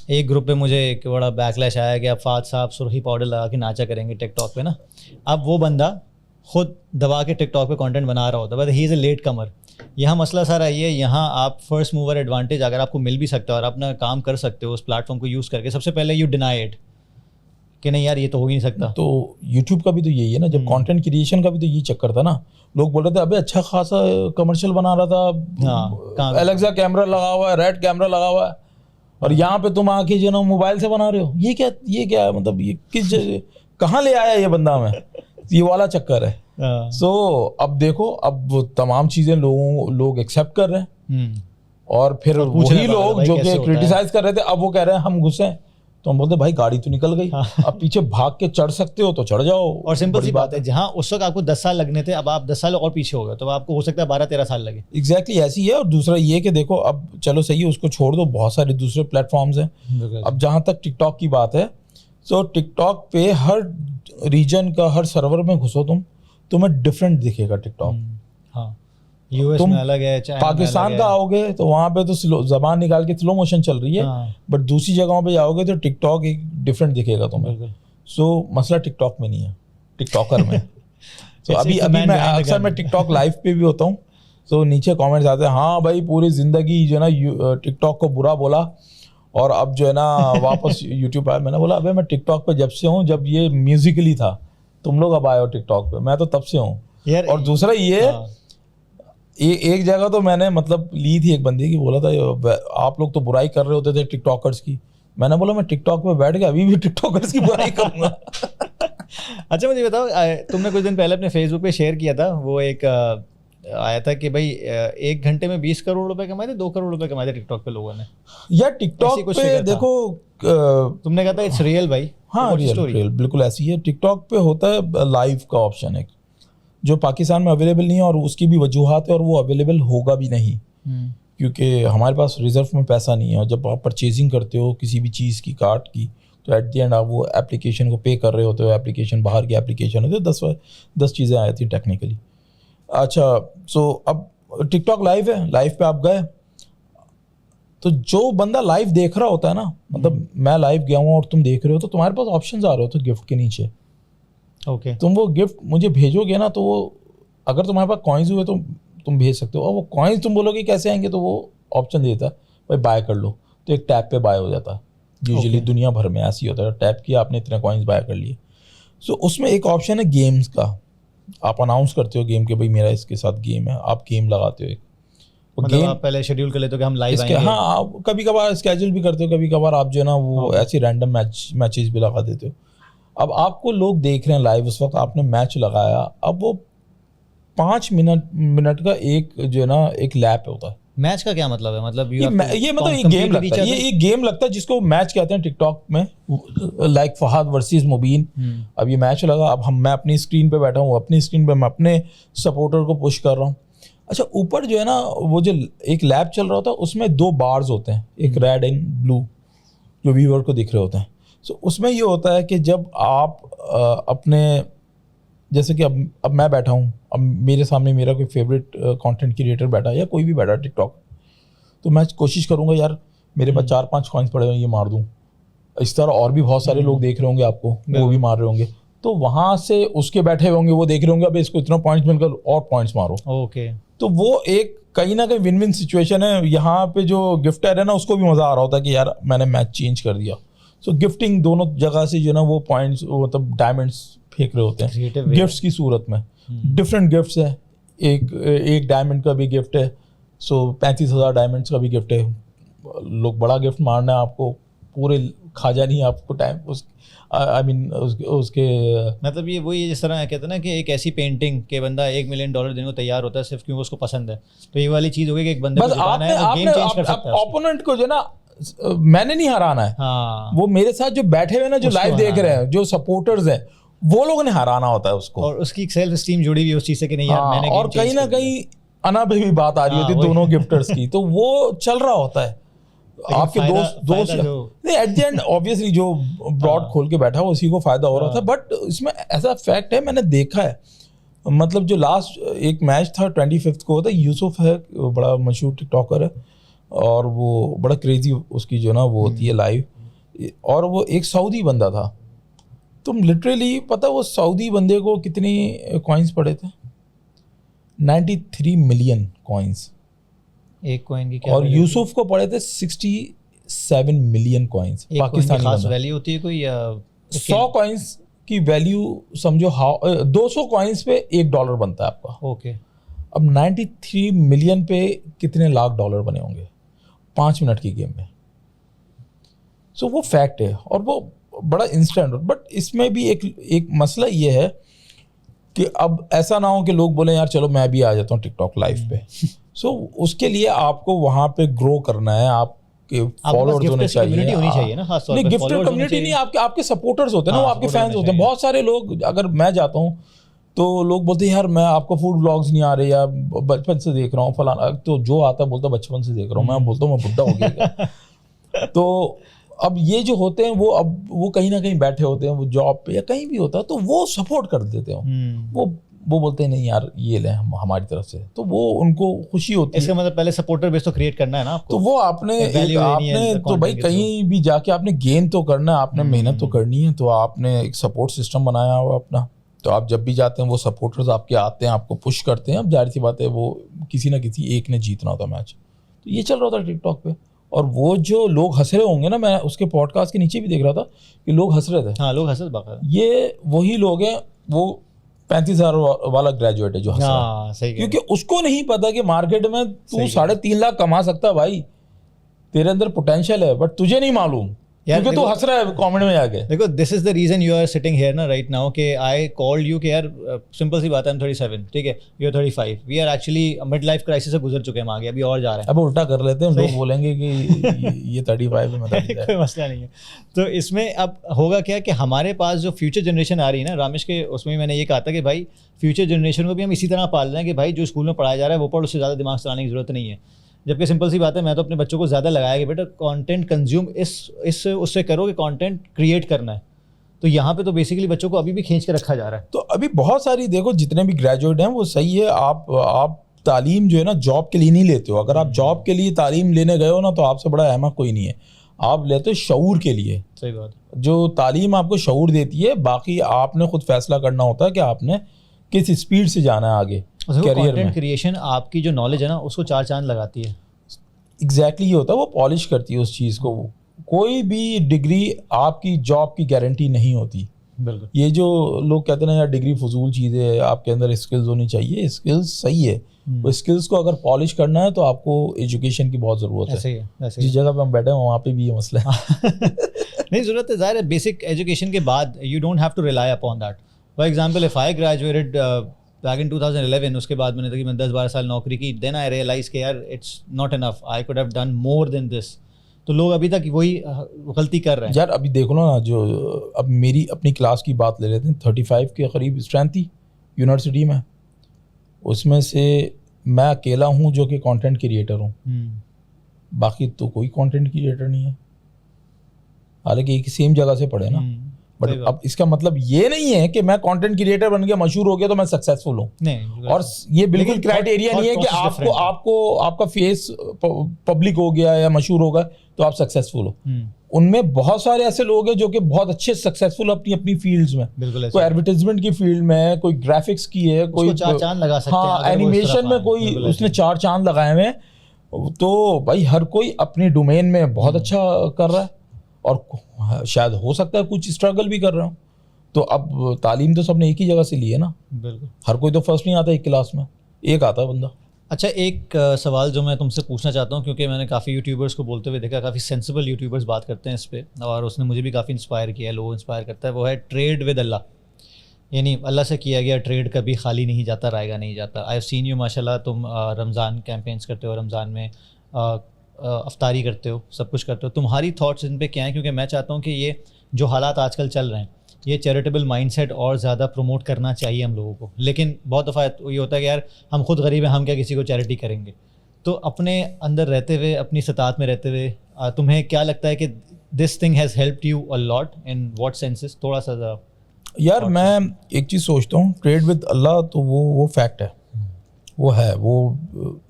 एक ग्रुप पे मुझे एक बड़ा बैकलैश आया कि अब फाद साहब सुर्खी पाउडर लगा के नाचा करेंगे टिकटॉक पे ना। अब वो बंदा खुद दबा के टिकटॉक पे कंटेंट बना रहा होता है, but he is a latecomer. यहाँ मसला सारा ये, यहाँ आप फर्स्ट मूवर एडवांटेज अगर आपको मिल भी सकता है और अपना काम कर सकते हो उस प्लेटफॉर्म को यूज़ करके, सबसे पहले यू डिनाई इट कि नहीं यार ये तो हो ही नहीं सकता। तो यूट्यूब का भी तो यही है ना, जब कंटेंट क्रिएशन का भी तो यही चक्कर था ना। लोग बोल रहे थे अबे अच्छा खासा कमर्शियल बना रहा था, एलेक्सा कैमरा लगा हुआ है, रेड कैमरा लगा हुआ है, और यहाँ पे तुम आके जो ना मोबाइल से बना रहे हो, ये क्या है, मतलब ये किस कहाँ ले आया ये बंदा में, ये वाला चक्कर है। सो अब देखो, अब वो तमाम चीजें लोग एक्सेप्ट कर रहे हैं, और फिर वही लोग जो कि क्रिटिसाइज कर रहे थे अब वो कह रहे हैं हम गुस्से हैं। तो हम बोलते भाई गाड़ी तो निकल गई, अब पीछे भाग के चढ़ सकते हो तो चढ़ जाओ। और सिंपल सी बात है, जहां उस वक्त आपको 10 साल लगने थे, अब आप 10 साल और पीछे हो गए, तो आपको हो सकता है 12-13 साल लगे। एग्जैक्टली ऐसी है। और दूसरा ये कि देखो अब चलो सही है, उसको छोड़ दो, बहुत सारे दूसरे प्लेटफॉर्म्स हैं। अब जहां तक टिकटॉक की बात है, सो टिकटॉक पे हर रीजन का, हर सर्वर में घुसो तुम्हें डिफरेंट दिखेगा टिकटॉक। हाँ, यूएस में अलग है, चाइना पाकिस्तान का आओगे तो वहाँ पे तो जबान निकाल के स्लो मोशन चल रही है, बट दूसरी जगहों पे जाओगे तो टिकटॉक एक डिफरेंट दिखेगा तुम्हें। सो मसला टिकटॉक में नहीं है, टिकटॉकर में। तो अभी मैं अक्सर मैं टिकटॉक लाइव पे भी होता हूँ, तो नीचे कमेंट्स आते हैं, हाँ भाई पूरी जिंदगी जो है ना टिकटॉक को बुरा बोला और अब जो है ना वापस यूट्यूब आया। मैंने बोला अबे मैं टिकटॉक पे जब से हूँ जब ये म्यूजिकली था, तुम लोग अब आए हो टिकटॉक पे, मैं तो तब से हूँ। और दूसरा ये एक जगह तो मैंने मतलब ली थी एक बंदे की, बोला था आप लोग तो बुराई कर रहे होते थे टिकटॉकर्स की। मैंने बोला मैं टिकटॉक पे बैठ के अभी भी टिकटॉकर्स की बुराई करूंगा। अच्छा मुझे बताओ, तुमने कुछ दिन पहले अपने फेसबुक पे शेयर किया था, वो एक आया था कि भाई 1 घंटे में 20 करोड़ रुपए कमाए थे, 2 करोड़ रुपए कमाए थे टिकटॉक पे लोगों ने। यार टिकटॉक पे देखो, तुमने कहा था इट्स रियल भाई। हाँ रियल बिल्कुल ऐसी है। टिकटॉक पे होता है लाइव का ऑप्शन एक, जो पाकिस्तान में अवेलेबल नहीं है, और उसकी भी वजूहात है, और वो अवेलेबल होगा भी नहीं, क्योंकि हमारे पास रिजर्व में पैसा नहीं है। और जब आप परचेजिंग करते हो किसी भी चीज़ की, कार्ट की, तो एट द एंड आप वो एप्लीकेशन को पे कर रहे होते हो। एप्लीकेशन बाहर की एप्लीकेशन होती है, 10 चीज़ें आई थी टेक्निकली। अच्छा, सो अब टिकटॉक लाइव है, लाइव पे आप गए तो जो बंदा लाइव देख रहा होता है ना, मतलब मैं लाइव गया हूँ और तुम देख रहे हो, तो तुम्हारे पास ऑप्शंस आ रहे होते गिफ्ट के नीचे। तुम वो गिफ्ट मुझे भेजोगे ना, तो वो अगर तुम्हारे पास कॉइन्स हुए तो तुम भेज सकते हो, और वो कॉइन्स तुम बोलोगे कैसे आएंगे, तो वो ऑप्शन देता है भाई बाय कर लो, तो एक टैप पे बाय हो जाता है। यूजुअली दुनिया भर में ऐसी होता है, टैप किया आपने इतने कॉइन्स बाय कर लिए। सो उसमें एक ऑप्शन है गेम्स का, आप अनाउंस करते हो गेम के भाई मेरा इसके साथ गेम है, आप गेम लगाते हो एक, मतलब आप पहले शेड्यूल कर लेते हो कि हम लाइव आएंगे। हाँ, आप कभी कभार स्केड्यूल भी करते हो, कभी कभार आप जो है ना वो ऐसी रैंडम मैचेस भी लगा देते हो। अब आपको लोग देख रहे हैं लाइव, उस वक्त आपने मैच लगाया, अब वो 5 मिनट का एक जो है ना एक लैप होता है। मैच का क्या मतलब है? मतलब ये मतलब एक गेम लगता है, ये एक गेम लगता है जिसको मैच कहते हैं टिकटॉक में, लाइक फहद वर्सेस मुबीन। अब ये मैच लगा, अब मैं अपनी स्क्रीन पे बैठा हूँ, अपनी स्क्रीन पे मैं अपने सपोर्टर को पुश कर रहा हूँ। अच्छा, ऊपर जो है ना वो जो एक लैप चल रहा होता है, उसमें 2 बार्स होते हैं, एक रेड एंड ब्लू, जो व्यूअर को दिख रहे होते हैं। सो उसमें ये होता है कि जब आप अपने, जैसे कि अब मैं बैठा हूँ, अब मेरे सामने मेरा कोई फेवरेट कंटेंट क्रिएटर बैठा है या कोई भी बैठा टिकटॉक, तो मैं कोशिश करूँगा यार मेरे पास 4-5 कॉइन्स पड़े हुए, ये मार दूँ। इस तरह और भी बहुत सारे लोग देख रहे होंगे आपको, वो भी मार रहे होंगे, तो वहाँ से उसके बैठे होंगे, वो देख रहे होंगे अब इसको इतना पॉइंट्स मिलकर और पॉइंट्स मारो। ओके, तो वो एक कहीं ना कहीं विन विन सिचुएशन है। यहाँ पे जो गिफ्टर है ना, उसको भी मज़ा आ रहा होता है कि यार मैंने मैच चेंज कर दिया। सो गिफ्टिंग दोनों जगह से जो ना वो पॉइंट्स, मतलब डायमंड्स फेंक रहे होते हैं गिफ्ट्स की सूरत में। डिफरेंट गिफ्ट्स है, एक डायमंड का भी गिफ्ट है, सो 35,000 डायमंड्स का भी गिफ्ट है। लोग बड़ा गिफ्ट मारना है आपको, पूरे खाजा नहीं आपको टाइम उसके मतलब ये वही जिस तरह कहते हैं ना कि एक ऐसी पेंटिंग के बंदा $1 मिलियन देने को तैयार होता है सिर्फ क्योंकि उसको पसंद है। तो ये वाली चीज होगी कि एक बंदे को जिताना है, वो गेम चेंज कर सकता है। ओपोनेंट को जो ना मैंने नहीं हराना है, हाँ, वो मेरे साथ जो बैठे हुए ना, जो लाइव देख रहे हैं, जो सपोर्टर्स हैं, वो लोगों ने हराना होता है उसको। और उसकी सेल्फ स्टीम जुड़ी हुई उस चीज से कि नहीं यार मैंने, और कहीं ना कहीं अना पे भी बात आ रही होती है दोनों गिफ्टर्स की, तो वो चल रहा होता है। आपके दोस्त नहीं, एट द एंड ऑब्वियसली जो ब्रॉड खोल के बैठा उसी को फायदा हो रहा था। बट इसमें ऐसा फैक्ट है, मैंने देखा है, मतलब जो लास्ट एक मैच था 25 को होता है, यूसुफ है बड़ा मशहूर टिकटॉकर है और वो बड़ा क्रेजी उसकी जो ना वो होती है लाइव, और वो एक सऊदी बंदा था। तुम लिटरली पता वो सऊदी बंदे को कितनी कॉइन्स पड़े थे? 93 मिलियन कॉइन्स एक कॉइन की। क्या और यूसुफ को पड़े थे 67 मिलियन कॉइन्स। पाकिस्तानी खास वैल्यू होती है कोई? 100 कॉइन्स की वैल्यू समझो 200 कॉइन्स पे $1 बनता है आपका। ओके। अब 93 मिलियन पे कितने लाख डॉलर बने होंगे 5 मिनट की गेम में? सो वो फैक्ट है और वो बड़ा इंस्टेंट। बट इसमें भी एक मसला ये है कि अब ऐसा ना हो कि लोग बोले यार चलो मैं भी आ जाता हूँ टिकटॉक लाइव पे। सो उसके लिए आपको वहाँ पे ग्रो करना है, आपके फॉलोअर्स होने चाहिए, होनी चाहिए ना, खास तौर पे नहीं गिफ्टेड कम्युनिटी नहीं, आपके सपोर्टर्स होते हैं ना, वो आपके फैंस होते हैं। बहुत सारे लोग, अगर मैं जाता हूँ तो लोग बोलते हैं यार मैं आपको फूड व्लॉग्स नहीं आ रहे या बचपन से देख रहा हूँ फलाना, तो जो आता है बोलता बचपन से देख रहा हूँ, मैं बोलता हूँ मैं बुढ़ा हो गया। तो अब ये जो होते हैं वो अब वो कहीं ना कहीं बैठे होते हैं, वो जॉब पे या कहीं भी होता है, तो वो सपोर्ट कर देते हो। वो बोलते हैं नहीं यार ये ले हमारी तरफ से, तो वो उनको खुशी होती है। इसका मतलब पहले सपोर्टर बेस तो क्रिएट करना है ना आपको। तो वो आपने तो भाई कहीं भी जाके आपने गेन तो करना है, आपने मेहनत तो करनी है, तो आपने एक सपोर्ट सिस्टम बनाया हुआ अपना। तो आप जब भी जाते हैं वो सपोर्टर्स आपके आते हैं, आपको पुश करते हैं। अब जाहिर सी बात है वो किसी ना किसी एक ने जीतना होता मैच। तो ये चल रहा था टिकटॉक पे, और वो जो लोग हंस रहे होंगे ना, मैं उसके पॉडकास्ट के नीचे भी देख रहा था कि लोग हंस रहे थे। हाँ, लोग हंस रहे। ये वही लोग हैं, वो 35,000 वाला ग्रेजुएट है जो हंस रहा है, क्योंकि उसको नहीं पता कि मार्केट में तू 3.5 लाख कमा सकता है। भाई तेरे अंदर पोटेंशियल है, बट तुझे नहीं मालूम क्योंकि तू हंस रहा है कमेंट में आके। देखो, this is the reason you are sitting here ना राइट नाउ, कि आई कॉल्ड यू कि यार सिंपल सी बात है, I'm 37, ठीक है, you are 35, we are actually mid life crisis से गुजर चुके हैं, हम आगे अभी और जा रहे हैं। अब उल्टा कर लेते हैं, लोग बोलेंगे कि ये 35 है, मतलब कोई मसला नहीं है। तो इसमें अब होगा क्या कि हमारे पास जो फ्यूचर जनरेशन आ रही है ना, रामेश के उसमें मैंने ये कहा था कि भाई फ्यूचर जनरेशन को भी हम इसी तरह पाल रहे हैं कि भाई जो स्कूल में पढ़ाया जा रहा है वो पढ़, उससे ज़्यादा दिमाग चलाने की जरूरत नहीं है। जबकि सिंपल सी बात है, मैं तो अपने बच्चों को ज़्यादा लगाया कि बेटा कंटेंट कंज्यूम इस उससे करो कि कंटेंट क्रिएट करना है। तो यहाँ पे तो बेसिकली बच्चों को अभी भी खींच के रखा जा रहा है। तो अभी बहुत सारी देखो जितने भी ग्रेजुएट हैं वो सही है, आप तालीम जो है ना जॉब के लिए नहीं लेते हो। अगर आप जॉब के लिए तालीम लेने गए हो ना, तो आपसे बड़ा अहमक कोई नहीं है, आप लेते हो शऊर के लिए। सही बात। जो तालीम आपको शऊर देती है, बाकी आपने खुद फैसला करना होता है कि आपने किस स्पीड से जाना है आगे करियर में। क्रिएशन आपकी जो नॉलेज है ना उसको 4 चांद लगाती है। एग्जैक्टली ये होता है, वो पॉलिश करती है उस चीज़ को। कोई भी डिग्री आपकी जॉब की गारंटी नहीं होती। बिल्कुल। ये जो लोग कहते हैं ना यार डिग्री फजूल चीज़ है, आपके अंदर स्किल्स होनी चाहिए, स्किल्स सही है, वो स्किल्स को अगर पॉलिश करना है तो आपको एजुकेशन की बहुत ज़रूरत है। ऐसे ही है। जिस जगह पे हम बैठे हैं वहाँ पे भी ये मसला है। नहीं, ज़रूरत है, ज़ाहिर है। बेसिक एजुकेशन के बाद you don't have to rely upon that. For example if I graduated back in 2011, उसके बाद मैंने तकरीबन 10-12 साल नौकरी की, देन आई रियलाइज कि यार it's not enough, I could have done more than this. तो लोग अभी तक वही गलती कर रहे हैं। यार अभी देखो ना, जो अब मेरी अपनी क्लास की बात ले लेते हैं, 35 के करीब स्ट्रेंथ थी यूनिवर्सिटी में, उसमें से मैं अकेला हूँ जो कि कंटेंट क्रिएटर हूँ, बाकी तो कोई कंटेंट क्रिएटर नहीं है, हालांकि एक सेम जगह से पढ़े ना। बट अब इसका मतलब ये नहीं है कि मैं कंटेंट क्रिएटर बन गया, मशहूर हो गया तो मैं सक्सेसफुल हूँ। नहीं, और ये बिल्कुल क्राइटेरिया नहीं है कि आपका फेस पब्लिक हो गया या मशहूर हो गया तो आप सक्सेसफुल हो। उनमें बहुत सारे ऐसे लोग हैं जो कि बहुत अच्छे सक्सेसफुल अपनी अपनी फील्ड्स में, कोई एडवर्टाइजमेंट की फील्ड में, कोई ग्राफिक्स की है, कोई 4 चांद लगा सकते हैं। हाँ, एनिमेशन में कोई उसने 4 चांद लगाए हुए हैं। तो भाई हर कोई अपने डोमेन में बहुत अच्छा कर रहा है, और शायद हो सकता है कुछ स्ट्रगल भी कर रहा हूँ। तो अब तालीम तो सबने एक ही जगह से ली है ना। बिल्कुल। हर कोई तो फर्स्ट नहीं आता एक क्लास में, एक आता है बंदा। अच्छा, एक सवाल जो मैं तुमसे पूछना चाहता हूँ, क्योंकि मैंने काफ़ी यूट्यूबर्स को बोलते हुए देखा, काफ़ी सेंसिबल यूट्यूबर्स बात करते हैं इस पर, और उसने मुझे भी काफ़ी इंस्पायर किया है, लोग इंस्पायर करता है, वो है ट्रेड विद अल्लाह। यानी अल्लाह से किया गया ट्रेड कभी खाली नहीं जाता, रहेगा नहीं जाता। आई हैव सीन यू, माशाल्लाह, तुम रमज़ान कैंपेन्स करते हो, रमज़ान में अफ्तारी करते हो, सब कुछ करते हो। तुम्हारी थॉट्स इन पे क्या हैं? क्योंकि मैं चाहता हूँ कि ये जो हालात आजकल चल रहे हैं, ये चैरिटेबल माइंडसेट और ज़्यादा प्रमोट करना चाहिए हम लोगों को। लेकिन बहुत दफ़ा ये होता है कि यार हम खुद गरीब हैं, हम क्या किसी को चैरिटी करेंगे। तो अपने अंदर रहते हुए, अपनी सतात में रहते हुए, तुम्हें क्या लगता है कि this thing has helped you a lot in what senses? थोड़ा सा यार मैं एक चीज़ सोचता हूँ, ट्रेड विद अल्लाह तो वो फैक्ट है, वो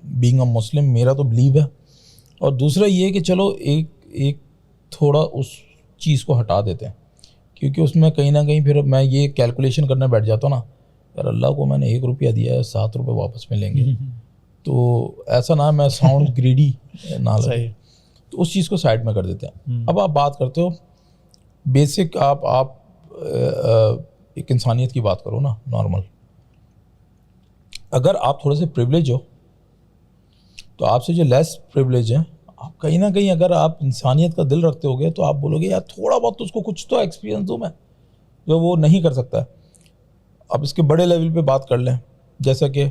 बीइंग अ मुस्लिम मेरा तो बिलीव है। और दूसरा ये कि चलो एक थोड़ा उस चीज़ को हटा देते हैं, क्योंकि उसमें कहीं ना कहीं फिर मैं ये कैलकुलेशन करने बैठ जाता हूँ ना, यार अल्लाह को मैंने 1 रुपया दिया है, 7 रुपये वापस मिलेंगे, तो ऐसा ना मैं साउंड ग्रीडी ना लगे, तो उस चीज़ को साइड में कर देते हैं। अब आप बात करते हो बेसिक, आप एक इंसानियत की बात करो ना, नॉर्मल। अगर आप थोड़े से प्रिविलेज हो तो आपसे जो लेस प्रिविलेज हैं, आप कहीं ना कहीं अगर आप इंसानियत का दिल रखते होगे तो आप बोलोगे यार थोड़ा बहुत तो उसको कुछ तो एक्सपीरियंस दूँ मैं, जो वो नहीं कर सकता है। अब इसके बड़े लेवल पे बात कर लें, जैसा कि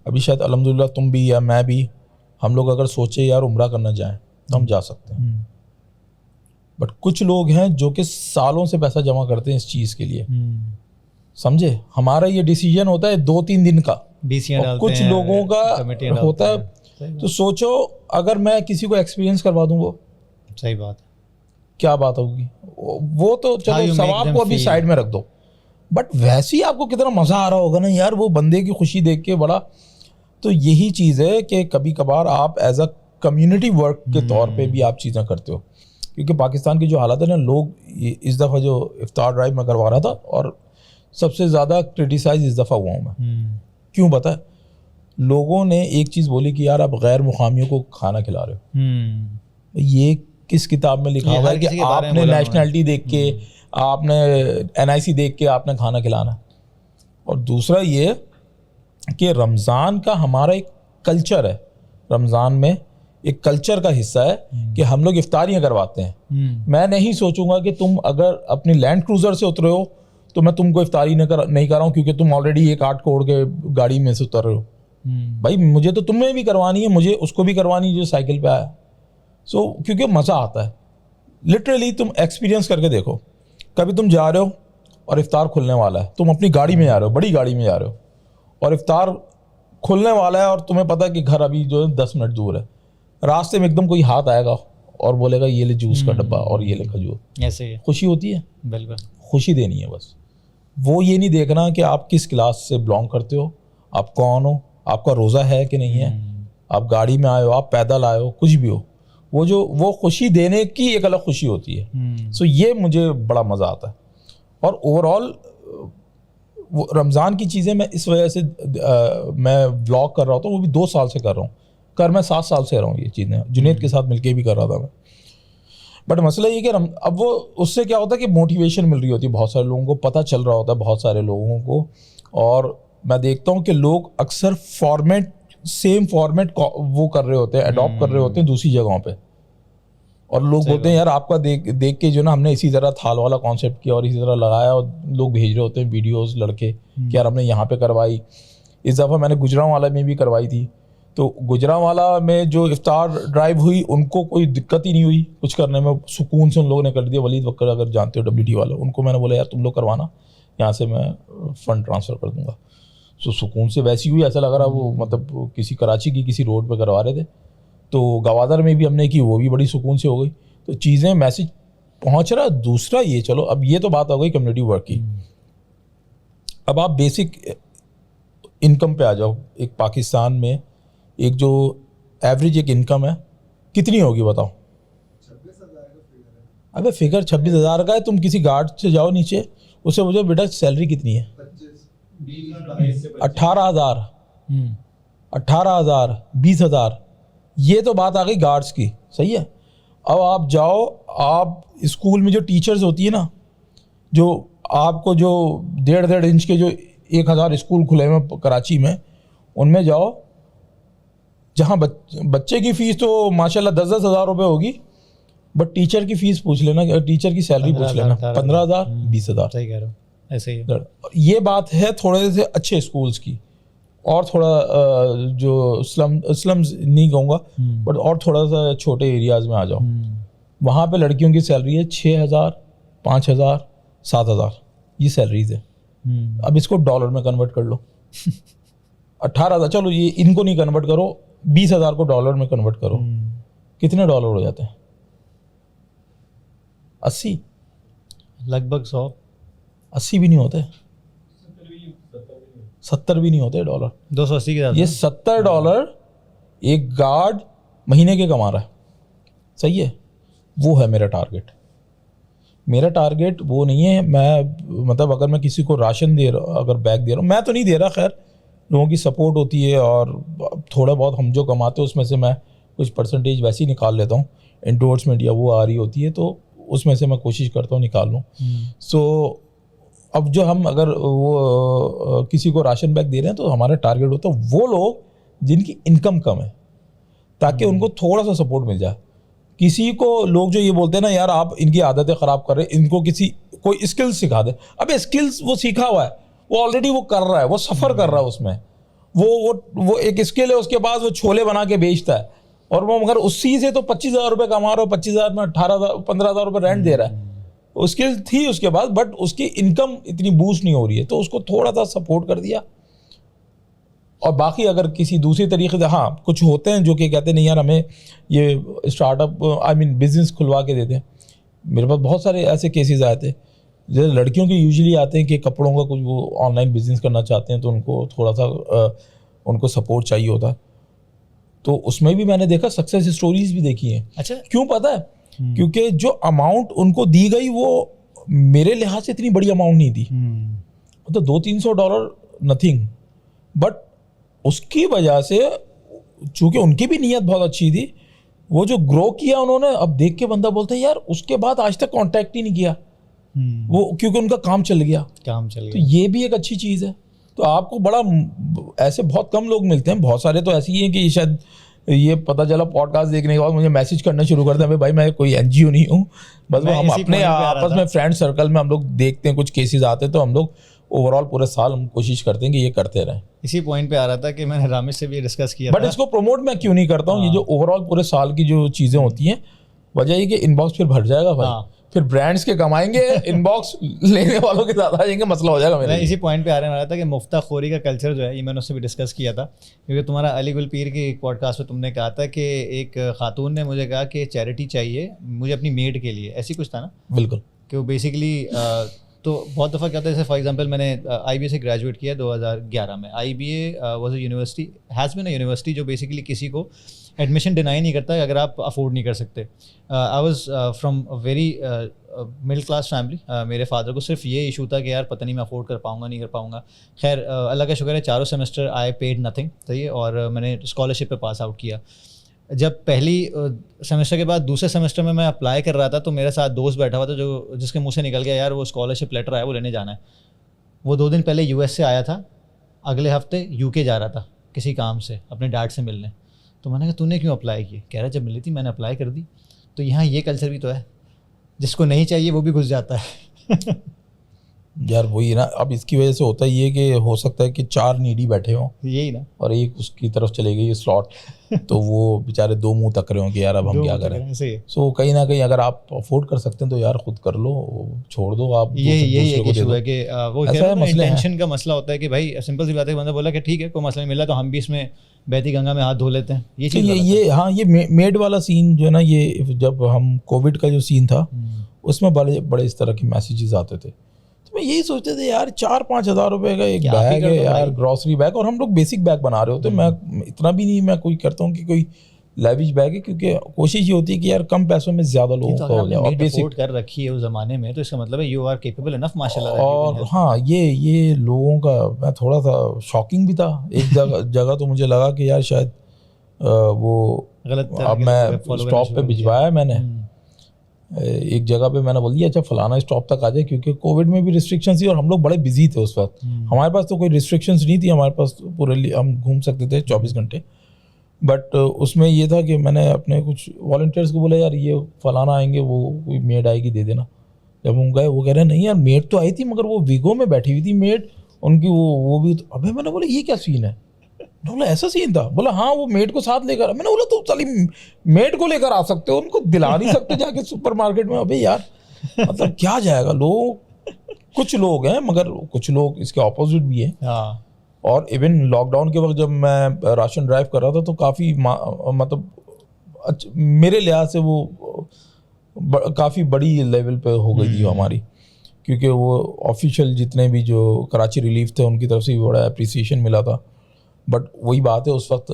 अभी शायद अल्हम्दुलिल्लाह तुम भी या मैं भी, हम लोग अगर सोचे यार उम्रा करना जाएं तो हम जा सकते हैं, बट कुछ लोग हैं जो कि सालों से पैसा जमा करते हैं इस चीज़ के लिए, समझे। हमारा ये डिसीजन होता है 2-3 दिन का, और कुछ लोगों का होता है। तो सोचो अगर मैं किसी को एक्सपीरियंस करवा दूं, वो सही बात है, क्या बात होगी। वो तो चलो सवाब को अभी साइड में रख दो, बट वैसे ही आपको कितना मज़ा आ रहा होगा ना यार, वो बंदे की खुशी देख के बड़ा। तो यही चीज़ है कि कभी कभार आप एज अ कम्युनिटी वर्क के तौर पे भी आप चीज़ें करते हो, क्योंकि पाकिस्तान की जो हालत है ना, लोग इस दफ़ा जो इफ्तार ड्राइव में करवा रहा था, और सबसे ज़्यादा क्रिटिसाइज इस दफ़ा हुआ हूँ मैं। क्यों पता है? लोगों ने एक चीज़ बोली कि यार आप गैर मुकामियों को खाना खिला रहे हो। ये किस किताब में लिखा हुआ है कि आपने नेशनैलिटी देख के, आपने NIC देख के आपने खाना खिलाना? और दूसरा ये कि रमज़ान का हमारा एक कल्चर है, रमज़ान में एक कल्चर का हिस्सा है कि हम लोग इफ्तारियाँ करवाते हैं। मैं नहीं सोचूंगा कि तुम अगर अपनी लैंड क्रूज़र से उतरे हो तो मैं तुमको इफ्तारी नहीं कर रहा हूँ, क्योंकि तुम ऑलरेडी एक 8 करोड़ के गाड़ी में से उतर रहे हो। भाई मुझे तो तुम्हें भी करवानी है, मुझे उसको भी करवानी है जो साइकिल पे आया। क्योंकि मज़ा आता है लिटरली। तुम एक्सपीरियंस करके देखो, कभी तुम जा रहे हो और इफ्तार खुलने वाला है, तुम अपनी गाड़ी में जा रहे हो, बड़ी गाड़ी में जा रहे हो, और इफ्तार खुलने वाला है और तुम्हें पता है कि घर अभी जो है 10 मिनट दूर है। रास्ते में एकदम कोई हाथ आएगा और बोलेगा ये ले जूस का डब्बा और ये ले खजूर, ऐसे खुशी होती है। बिल्कुल खुशी देनी है बस। वो ये नहीं देखना कि आप किस क्लास से बिलोंग करते हो, आप कौन हो, आपका रोज़ा है कि नहीं है, आप गाड़ी में आए हो, आप पैदल आए हो, कुछ भी हो, वो खुशी देने की एक अलग खुशी होती है। सो ये मुझे बड़ा मज़ा आता है। और ओवरऑल वो रमज़ान की चीज़ें मैं इस वजह से मैं व्लॉग कर रहा होता हूँ, वो भी 2 साल से कर रहा हूँ, मैं 7 साल से रहा हूँ ये चीज़ें, जुनैद के साथ मिलके भी कर रहा था मैं। बट मसला ये कि अब वो उससे क्या होता है कि मोटिवेशन मिल रही होती है, बहुत सारे लोगों को पता चल रहा होता है, बहुत सारे लोगों को। और मैं देखता हूँ कि लोग अक्सर सेम फॉर्मेट वो कर रहे होते हैं, अडॉप्ट कर रहे होते हैं दूसरी जगहों पे। और लोग बोलते हैं यार आपका देख के जो ना हमने इसी तरह थाल वाला कॉन्सेप्ट किया और इसी तरह लगाया, और लोग भेज रहे होते हैं वीडियोस लड़के कि यार हमने यहाँ पे करवाई। इस दफ़ा मैंने गुजरांवाला में भी करवाई थी, तो गुजरांवाला में जो इफ्तार ड्राइव हुई उनको कोई दिक्कत ही नहीं हुई कुछ करने में, सुकून से उन लोगों ने कर दिया। वलीद वक्कर अगर जानते हो WT वाला, उनको मैंने बोला यार तुम लोग करवाना, यहाँ से मैं फ़ंड ट्रांसफ़र कर दूँगा। सुकून से वैसी हुई, ऐसा लग रहा वो मतलब किसी कराची की किसी रोड पे करवा रहे थे। तो गवादर में भी हमने की, वो भी बड़ी सुकून से हो गई। तो चीज़ें मैसेज पहुँच रहा। दूसरा ये, चलो अब ये तो बात हो गई कम्युनिटी वर्क की। अब आप बेसिक इनकम पे आ जाओ। एक पाकिस्तान में एक जो एवरेज एक इनकम है कितनी होगी बताओ? 26,000 का फिगर है। अबे फिगर 26,000 का है। तुम किसी गार्ड से जाओ नीचे, उससे पूछो बेटा सैलरी कितनी है? 18,000, 18,000, 20,000। ये तो बात आ गई गार्ड्स की, सही है। अब आप जाओ, आप स्कूल में जो टीचर्स होती है ना, जो आपको जो 1.5 इंच के जो 1,000 स्कूल खुले हैं कराची में, उनमें जाओ जहाँ बच्चे की फ़ीस तो माशाल्लाह 10-10 हज़ार रुपये होगी, बट टीचर की फ़ीस पूछ लेना, टीचर की सैलरी पूछ लेना 15,000, 20,000। सही कह रहे हो, ऐसे ही। ये बात है थोड़े से अच्छे स्कूल्स की, और थोड़ा जो स्लम्स नहीं कहूँगा, बट और थोड़ा सा छोटे एरियाज़ में आ जाओ, वहाँ पे लड़कियों की सैलरी है 6,000, 5,000, 7,000। ये सैलरीज है। अब इसको डॉलर में कन्वर्ट कर लो। 18,000, चलो ये इनको नहीं कन्वर्ट करो, 20,000 को डॉलर में कन्वर्ट करो, कितने डॉलर हो जाते हैं? 80 लगभग 100 80 भी नहीं होते, 70 भी नहीं होते डॉलर। 280 के ज़्यादा। ये $70 एक गार्ड महीने के कमा रहा है, सही है। वो है मेरा टारगेट। मेरा टारगेट वो नहीं है, मैं मतलब अगर मैं किसी को राशन दे रहा हूँ, अगर बैग दे रहा हूँ, मैं तो नहीं दे रहा, खैर लोगों की सपोर्ट होती है और थोड़ा बहुत हम जो कमाते हैं उसमें से मैं कुछ परसेंटेज वैसे ही निकाल लेता हूँ। एंडोर्समेंट या वो आ रही होती है तो उसमें से मैं कोशिश करता हूँ निकाल लूँ। सो अब जो हम अगर वो किसी को राशन बैग दे रहे हैं तो हमारा टारगेट होता है वो लोग जिनकी इनकम कम है, ताकि उनको थोड़ा सा सपोर्ट मिल जाए। किसी को लोग जो ये बोलते हैं ना यार आप इनकी आदतें ख़राब कर रहे हैं, इनको किसी कोई स्किल्स सिखा दे। अबे स्किल्स वो सीखा हुआ है, वो ऑलरेडी वो कर रहा है, वो सफ़र कर रहा है उसमें, वो एक स्किल है, उसके बाद वो छोले बना के बेचता है और वो मगर उसी से तो 25,000 रुपये कमा रहा हो, 25,000 में 18,000 15,000 रुपये रेंट दे रहा है। वो स्किल थी उसके बाद, बट उसकी इनकम इतनी बूस्ट नहीं हो रही है, तो उसको थोड़ा सा सपोर्ट कर दिया। और बाकी अगर किसी दूसरी तरीके से, हाँ कुछ होते हैं जो कि कहते हैं नहीं यार हमें ये स्टार्टअप बिजनेस खुलवा के देते हैं। मेरे पास बहुत सारे ऐसे केसेस आए थे, जैसे लड़कियों के यूजुअली आते हैं कि कपड़ों का कुछ वो ऑनलाइन बिजनेस करना चाहते हैं, तो उनको थोड़ा सा उनको सपोर्ट चाहिए होता है। तो उसमें भी मैंने देखा, सक्सेस स्टोरीज भी देखी हैं। अच्छा, क्यों पता है? क्योंकि जो अमाउंट उनको दी गई वो मेरे लिहाज से इतनी बड़ी अमाउंट नहीं थी, तो $200-300 नथिंग, बट उसकी वजह से चूंकि उनकी भी नीयत बहुत अच्छी थी, वो जो ग्रो किया उन्होंने, अब देख के बंदा बोलता है यार उसके बाद आज तक कांटेक्ट ही नहीं किया वो, क्योंकि उनका काम चल गया। तो ये भी एक अच्छी चीज़ है। तो आपको बड़ा ऐसे बहुत कम लोग मिलते हैं, बहुत सारे तो ऐसे ही हैं कि शायद ये पता चला पॉडकास्ट देखने के बाद मुझे मैसेज करना शुरू कर दें, भाई मैं कोई NGO नहीं हूँ, बस वो हम अपने आपस में फ्रेंड सर्कल में हम लोग देखते हैं, कुछ केसेस आते हैं तो हम लोग ओवरऑल पूरे साल हम कोशिश करते हैं कि ये करते रहें। इसी पॉइंट पे आ रहा था कि मैंने रामेश से भी डिस्कस किया बट इसको प्रमोट मैं क्यों नहीं करता हूँ, ये जो ओवरऑल पूरे साल की जो चीज़ें होती हैं, वजह ये कि इनबॉक्स फिर भर जाएगा भाई, फिर ब्रांड्स के कमाएंगे, इनबॉक्स लेने वालों के साथ आ जाएंगे, मसला हो जाएगा। मैं इसी पॉइंट पे आने वाला था कि मुफ्ताखोरी का कल्चर जो है, ये मैंने उससे भी डिस्कस किया था, क्योंकि तुम्हारा अली गुल पीर के एक पॉडकास्ट में तुमने कहा था कि एक खातून ने मुझे कहा कि चैरिटी चाहिए मुझे अपनी मेड के लिए, ऐसी कुछ था ना? बिल्कुल, कि वो बेसिकली तो बहुत दफ़ा क्या होता है, जैसे फॉर एग्जांपल मैंने IBA से ग्रेजुएट किया 2011 में। IBA was a university, has been a university जो बेसिकली किसी को एडमिशन डिनाई नहीं करता अगर आप अफोर्ड नहीं कर सकते। I was from a very middle class family. मेरे फादर को सिर्फ ये इशू था कि यार पता नहीं मैं अफोर्ड कर पाऊँगा नहीं कर पाऊँगा। खैर अल्लाह का शुक्र है, चारों सेमेस्टर आई पेड नथिंग, सही है, और मैंने स्कॉलरशिप पे पास आउट किया। जब पहली सेमेस्टर के बाद दूसरे सेमेस्टर में मैं अप्लाई कर रहा था, तो मेरे साथ दोस्त बैठा हुआ था जो जिसके मुंह से निकल गया यार वो स्कॉलरशिप लेटर आया, वो लेने जाना है। वो 2 दिन पहले US से आया था, अगले हफ्ते UK जा रहा था किसी काम से अपने डैड से मिलने। तो मैंने कहा तूने क्यों अप्लाई किया? कह रहा जब मिली थी मैंने अप्लाई कर दी। तो यहाँ ये कल्चर भी तो है, जिसको नहीं चाहिए वो भी घुस जाता है। यार वही ना, अब इसकी वजह से होता ये कि हो सकता है कि 4 नीडी बैठे हों, यही ना, और एक उसकी तरफ चले गई स्लॉट, तो वो बेचारे 2 मुंह तक रहे हों कि यार अब हम क्या करें। सो कहीं ना कहीं अगर आप अफोर्ड कर सकते हैं तो यार खुद कर लो, छोड़ दो आप। यही एक इशू है कि वो इंटेंशन का मसला होता है कि भाई सिंपल सी बात है, बंदा बोला कि ठीक है कोई मसला नहीं मिला तो हम भी इसमें बहती गंगा में हाथ धो लेते हैं। ये चीज़ ये हाँ, ये मेड वाला सीन जो है ना, ये जब हम कोविड का जो सीन था उसमें बड़े बड़े इस तरह के मैसेजेस आते थे, तो मैं यही सोचते थे यार 4-5 हज़ार रुपए का एक बैग है यार, ग्रॉसरी बैग, और हम लोग बेसिक बैग बना रहे होते। मैं इतना भी नहीं मैं कोई करता हूँ कि कोई लेविश बैग है, क्योंकि कोशिश ये होती है कि यार कम पैसों में ज़्यादा लोगों को हो जाए, और बेसिक कर रखी है उस ज़माने में, तो इसका मतलब है यू आर केपेबल इनफ माशाल्लाह। और हाँ, ये लोगों का मैं थोड़ा सा शॉकिंग भी था एक जगह तो मुझे लगा कि यार शायद वो गलत, अब मैं स्टॉप पे भिजवाया मैंने एक जगह पे, मैंने बोल दिया अच्छा फलाना स्टॉप तक आ जाए, क्योंकि कोविड में भी रिस्ट्रिक्शंस थी और हम लोग बड़े बिजी थे उस वक्त। हमारे पास तो कोई रिस्ट्रिक्शंस नहीं थी, हमारे पास पूरे हम घूम सकते थे 24 घंटे। बट उसमें ये था कि मैंने अपने कुछ वॉलंटियर्स को बोला यार ये फलाना आएंगे, वो कोई मेड आएगी दे देना। जब हम गए वो कह रहे नहीं यार मेड तो आई थी मगर वो वीगो में बैठी हुई थी मेड उनकी, वो भी तो। अबे मैंने बोला ये क्या सीन है? बोला ऐसा सीन था? बोला हाँ वो मेड को साथ लेकर। मैंने बोला तो चली मेड को लेकर आ सकते हो, उनको दिला नहीं सकते जाके सुपरमार्केट में? अबे यार मतलब क्या जाएगा। लोग कुछ लोग हैं, मगर कुछ लोग इसके ऑपोजिट भी हैं। हाँ। और इवन लॉकडाउन के वक्त जब मैं राशन ड्राइव कर रहा था तो काफ़ी मतलब मेरे लिहाज से वो काफ़ी बड़ी लेवल पे हो गई थी हमारी, क्योंकि वो ऑफिशियल जितने भी जो कराची रिलीफ थे उनकी तरफ से भी बड़ा अप्रिसिएशन मिला था। बट वही बात है, उस वक्त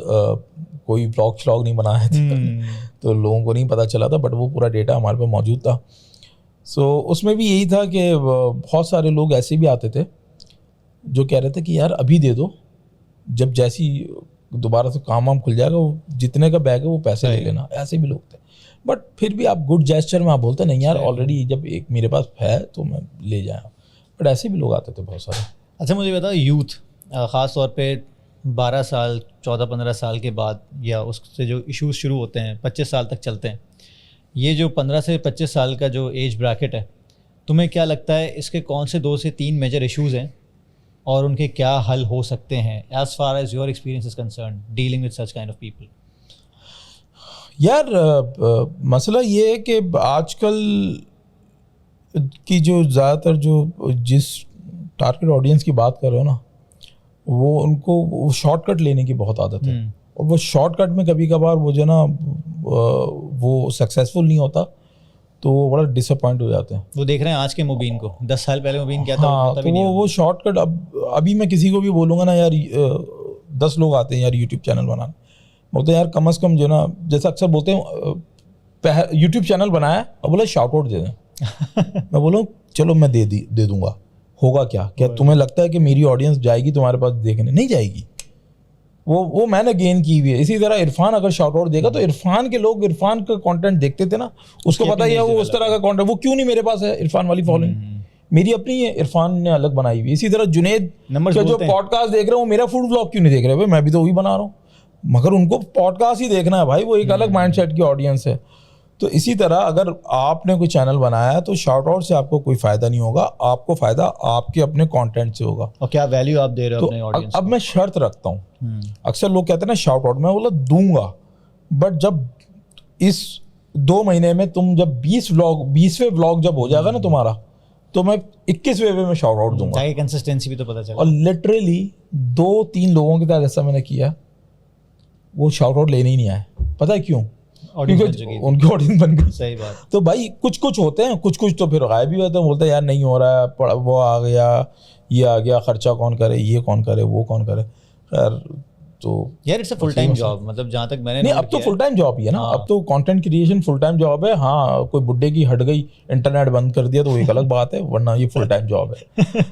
कोई व्लॉग श्लॉग नहीं बनाए थे तो लोगों को नहीं पता चला था, बट वो पूरा डेटा हमारे पास मौजूद था। सो उसमें भी यही था कि बहुत सारे लोग ऐसे भी आते थे जो कह रहे थे कि यार अभी दे दो, जब जैसी दोबारा से काम वाम खुल जाएगा वो जितने का बैग है वो पैसे ले लेना। ऐसे भी लोग थे, बट फिर भी आप गुड जेस्चर में आप बोलते नहीं यार ऑलरेडी जब एक मेरे पास है तो मैं ले जाया। बट ऐसे भी लोग आते थे बहुत सारे। अच्छा मुझे बताओ, यूथ ख़ास तौर पे 12 साल 14-15 साल के बाद या उससे जो इश्यूज शुरू होते हैं 25 साल तक चलते हैं, ये जो 15 से 25 साल का जो एज ब्रैकेट है, तुम्हें क्या लगता है इसके कौन से 2 से 3 मेजर इश्यूज़ हैं और उनके क्या हल हो सकते हैं as far as your experience is concern dealing with such kind of people? यार मसला ये है कि आजकल की जो ज़्यादातर जो जिस टारगेट ऑडियंस की बात कर रहे हो ना, वो उनको शॉर्टकट लेने की बहुत आदत है, और वो शॉर्टकट में कभी कभार वो जो ना वो सक्सेसफुल नहीं होता तो वो बड़ा डिसअपॉइंट हो जाते हैं। वो देख रहे हैं आज के मुबीन को, 10 साल पहले मुबीन क्या था हाँ, तो वो शॉर्टकट अभी मैं किसी को भी बोलूँगा ना यार 10 लोग आते हैं यार यूट्यूब चैनल बनाने, बोलते हैं यार कम से कम जो ना, जैसा अक्सर बोलते हैं यूट्यूब चैनल बनाया और बोला शाउट आउट दे दें मैं बोलूँ चलो मैं दे दूंगा, होगा क्या तुम्हें लगता है कि मेरी ऑडियंस जाएगी तुम्हारे पास देखने? नहीं जाएगी। वो मैंने गेन की हुई है। इसी तरह इरफान अगर शाउट आउट देगा तो इरफान के लोग इरफान का कंटेंट देखते थे ना, उसको पता ही है वो उस तरह का कंटेंट, वो क्यों नहीं मेरे पास है इरफान वाली फॉलोइंग, मेरी अपनी है, इरफान ने अलग बनाई हुई। इसी तरह जुनेद के जो पॉडकास्ट देख रहे हो मेरा फूड व्लॉग क्यों नहीं देख रहे भाई, मैं भी तो वही बना रहा हूँ, मगर उनको पॉडकास्ट ही देखना है भाई, वो एक अलग माइंडसेट की ऑडियंस है। तो इसी तरह अगर आपने कोई चैनल बनाया है तो शाउट आउट से आपको कोई फायदा नहीं होगा, आपको फायदा आपके अपने कंटेंट से होगा। और क्या वैल्यू आप दे रहे हो अपने ऑडियंस को। अब मैं शर्त रखता हूँ, अक्सर लोग कहते हैं ना शाउट आउट, मैं बोला दूंगा, बट जब इस 2 महीने में तुम जब 20वें व्लॉग जब हो जाएगा ना तुम्हारा, तो मैं 21वें में शाउट आउट दूंगा, ताकि कंसिस्टेंसी भी तो पता चले। और लिटरली 2-3 लोगों के साथ ऐसा मैंने किया, वो शाउट आउट लेने ही नहीं आए। पता है क्यों? क्योंकि उनकी ऑडियंस बन गई। सही बात। तो भाई कुछ होते हैं, कुछ तो फिर गायब भी होते हैं, बोलते हैं यार नहीं हो रहा है, वो आ गया, ये आ गया, खर्चा कौन करे, ये कौन करे, वो कौन करे। खैर तो यार it's a full time job, मतलब जहाँ तक मैंने नहीं, अब तो फुल टाइम जॉब ही है ना। अब तो content creation full time job है। हाँ, कोई बुड्ढे की हट गई, इंटरनेट बंद कर दिया तो एक अलग बात है, वरना ये फुल टाइम जॉब है।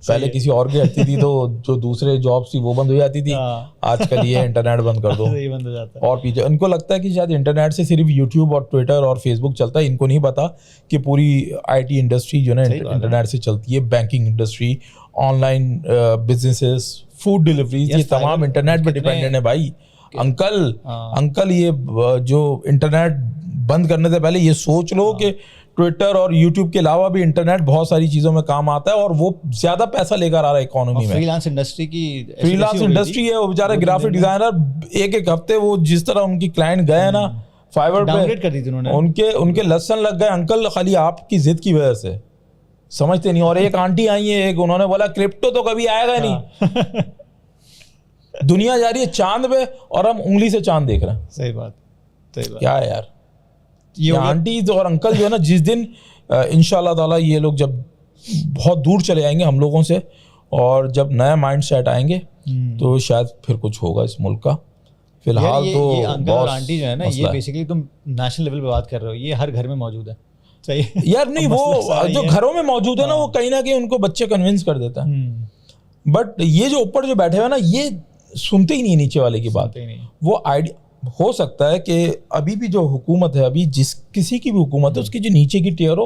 पहले किसी और की हटती थी तो जो दूसरे जॉब्स थी वो बंद हो जाती थी, आजकल ये इंटरनेट बंद कर दो ये बंद हो जाता है। और पीछे इनको लगता है कि शायद इंटरनेट से सिर्फ यूट्यूब और ट्विटर और फेसबुक चलता है, इनको नहीं पता कि पूरी आईटी इंडस्ट्री जो है इंटरनेट से चलती है, banking industry, online businesses, food deliveries, ये तमाम इंटरनेट पे डिपेंडेंट है भाई। अंकल ये जो इंटरनेट बंद करने से पहले ये सोच लो कि ट्विटर और यूट्यूब के अलावा भी इंटरनेट बहुत सारी चीजों में काम आता है, और वो ज्यादा पैसा लेकर आ रहा है इकोनॉमी में। फ्रीलांस इंडस्ट्री है, वो बेचारे ग्राफिक डिजाइनर एक हफ्ते वो जिस तरह उनकी क्लाइंट गए हैं ना फाइवर पे कर दी थी उन्होंने, उनके लसन लग गए अंकल, खाली आपकी जिद की वजह से, समझते नहीं। और एक आंटी आई है, एक उन्होंने बोला क्रिप्टो तो कभी आएगा नहीं। दुनिया जा रही है चांद पे और हम उंगली से चांद देख रहे हैं। सही बात। क्या है यार ये आंटी और अंकल जो है ना, जिस दिन इंशाल्लाह ताला ये लोग जब बहुत दूर चले जाएंगे हम लोगों से, और जब नया माइंड सेट आएंगे तो शायद फिर कुछ होगा इस मुल्क का। फिलहाल तो ये अंकल और आंटी जो है ना, ये बेसिकली तुम नेशनल लेवल पे बात कर रहे हो, ये हर घर में मौजूद है। सही यार नहीं, वो जो घरों में मौजूद है ना, वो कहीं ना कहीं उनको बच्चे कन्विंस कर देता है, बट ये जो ऊपर जो बैठे हुए ना, ये सुनते ही नहीं नीचे वाले की बात। वो आइडिया हो सकता है कि अभी भी जो हुकूमत है, अभी जिस किसी की भी हुकूमत है, उसकी जो नीचे की टियर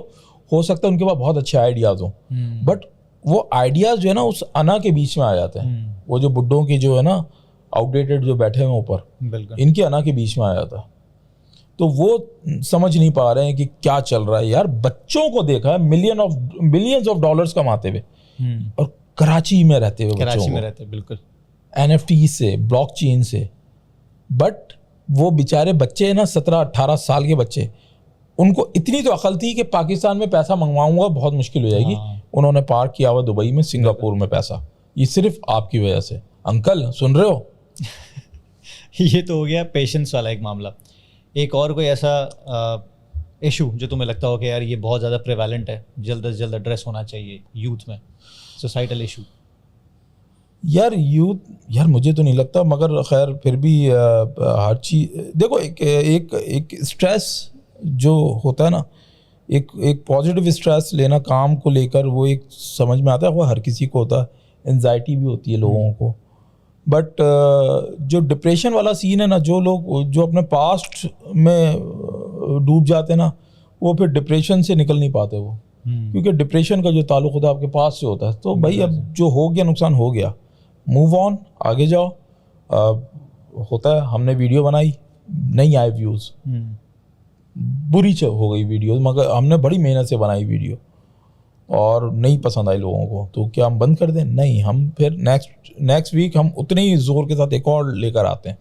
हो सकता है उनके पास बहुत अच्छे आइडियाज हो, बट वो आइडियाज जो है ना उस अना के बीच में आ जाते हैं। वो जो बुड्ढों के जो है ना आउटडेटेड जो बैठे हुए ऊपर, इनके अना के बीच में आ जाता है, तो वो समझ नहीं पा रहे हैं कि क्या चल रहा है। यार बच्चों को देखा है मिलियंस ऑफ डॉलर्स कमाते हुए, और कराची में रहते हुए, बिल्कुल NFT से, ब्लॉकचेन से, बट वो बेचारे बच्चे हैं ना 17-18 साल के बच्चे, उनको इतनी तो अकल थी कि पाकिस्तान में पैसा मंगवाऊंगा बहुत मुश्किल हो जाएगी। उन्होंने पार्क किया हुआ दुबई में, सिंगापुर में पैसा, ये सिर्फ आपकी वजह से। अंकल सुन रहे हो? ये तो हो गया पेशेंस वाला एक मामला। एक और कोई ऐसा इशू जो तुम्हें लगता हो कि यार ये बहुत ज़्यादा प्रेवेलेंट है, जल्द से जल्द एड्रेस होना चाहिए यूथ में, सोसाइटल इशू? यार यूथ, यार मुझे तो नहीं लगता, मगर खैर फिर भी हर चीज़ देखो, एक स्ट्रेस जो होता है ना, एक पॉजिटिव स्ट्रेस लेना काम को लेकर, वो एक समझ में आता है, वो हर किसी को होता है, एंजाइटी भी होती है लोगों को। बट जो डिप्रेशन वाला सीन है ना, जो लोग जो अपने पास्ट में डूब जाते हैं ना, वो फिर डिप्रेशन से निकल नहीं पाते वो, क्योंकि डिप्रेशन का जो ताल्लुक होता है आपके पास से होता है। तो भाई अब जो हो गया नुकसान हो गया, मूव ऑन, आगे जाओ। होता है, हमने वीडियो बनाई, नहीं आए व्यूज़, बुरी हो गई वीडियो, मगर हमने बड़ी मेहनत से बनाई वीडियो और नहीं पसंद आई लोगों को, तो क्या हम बंद कर दें? नहीं, हम फिर नेक्स्ट वीक हम उतने ही जोर के साथ एक और लेकर आते हैं।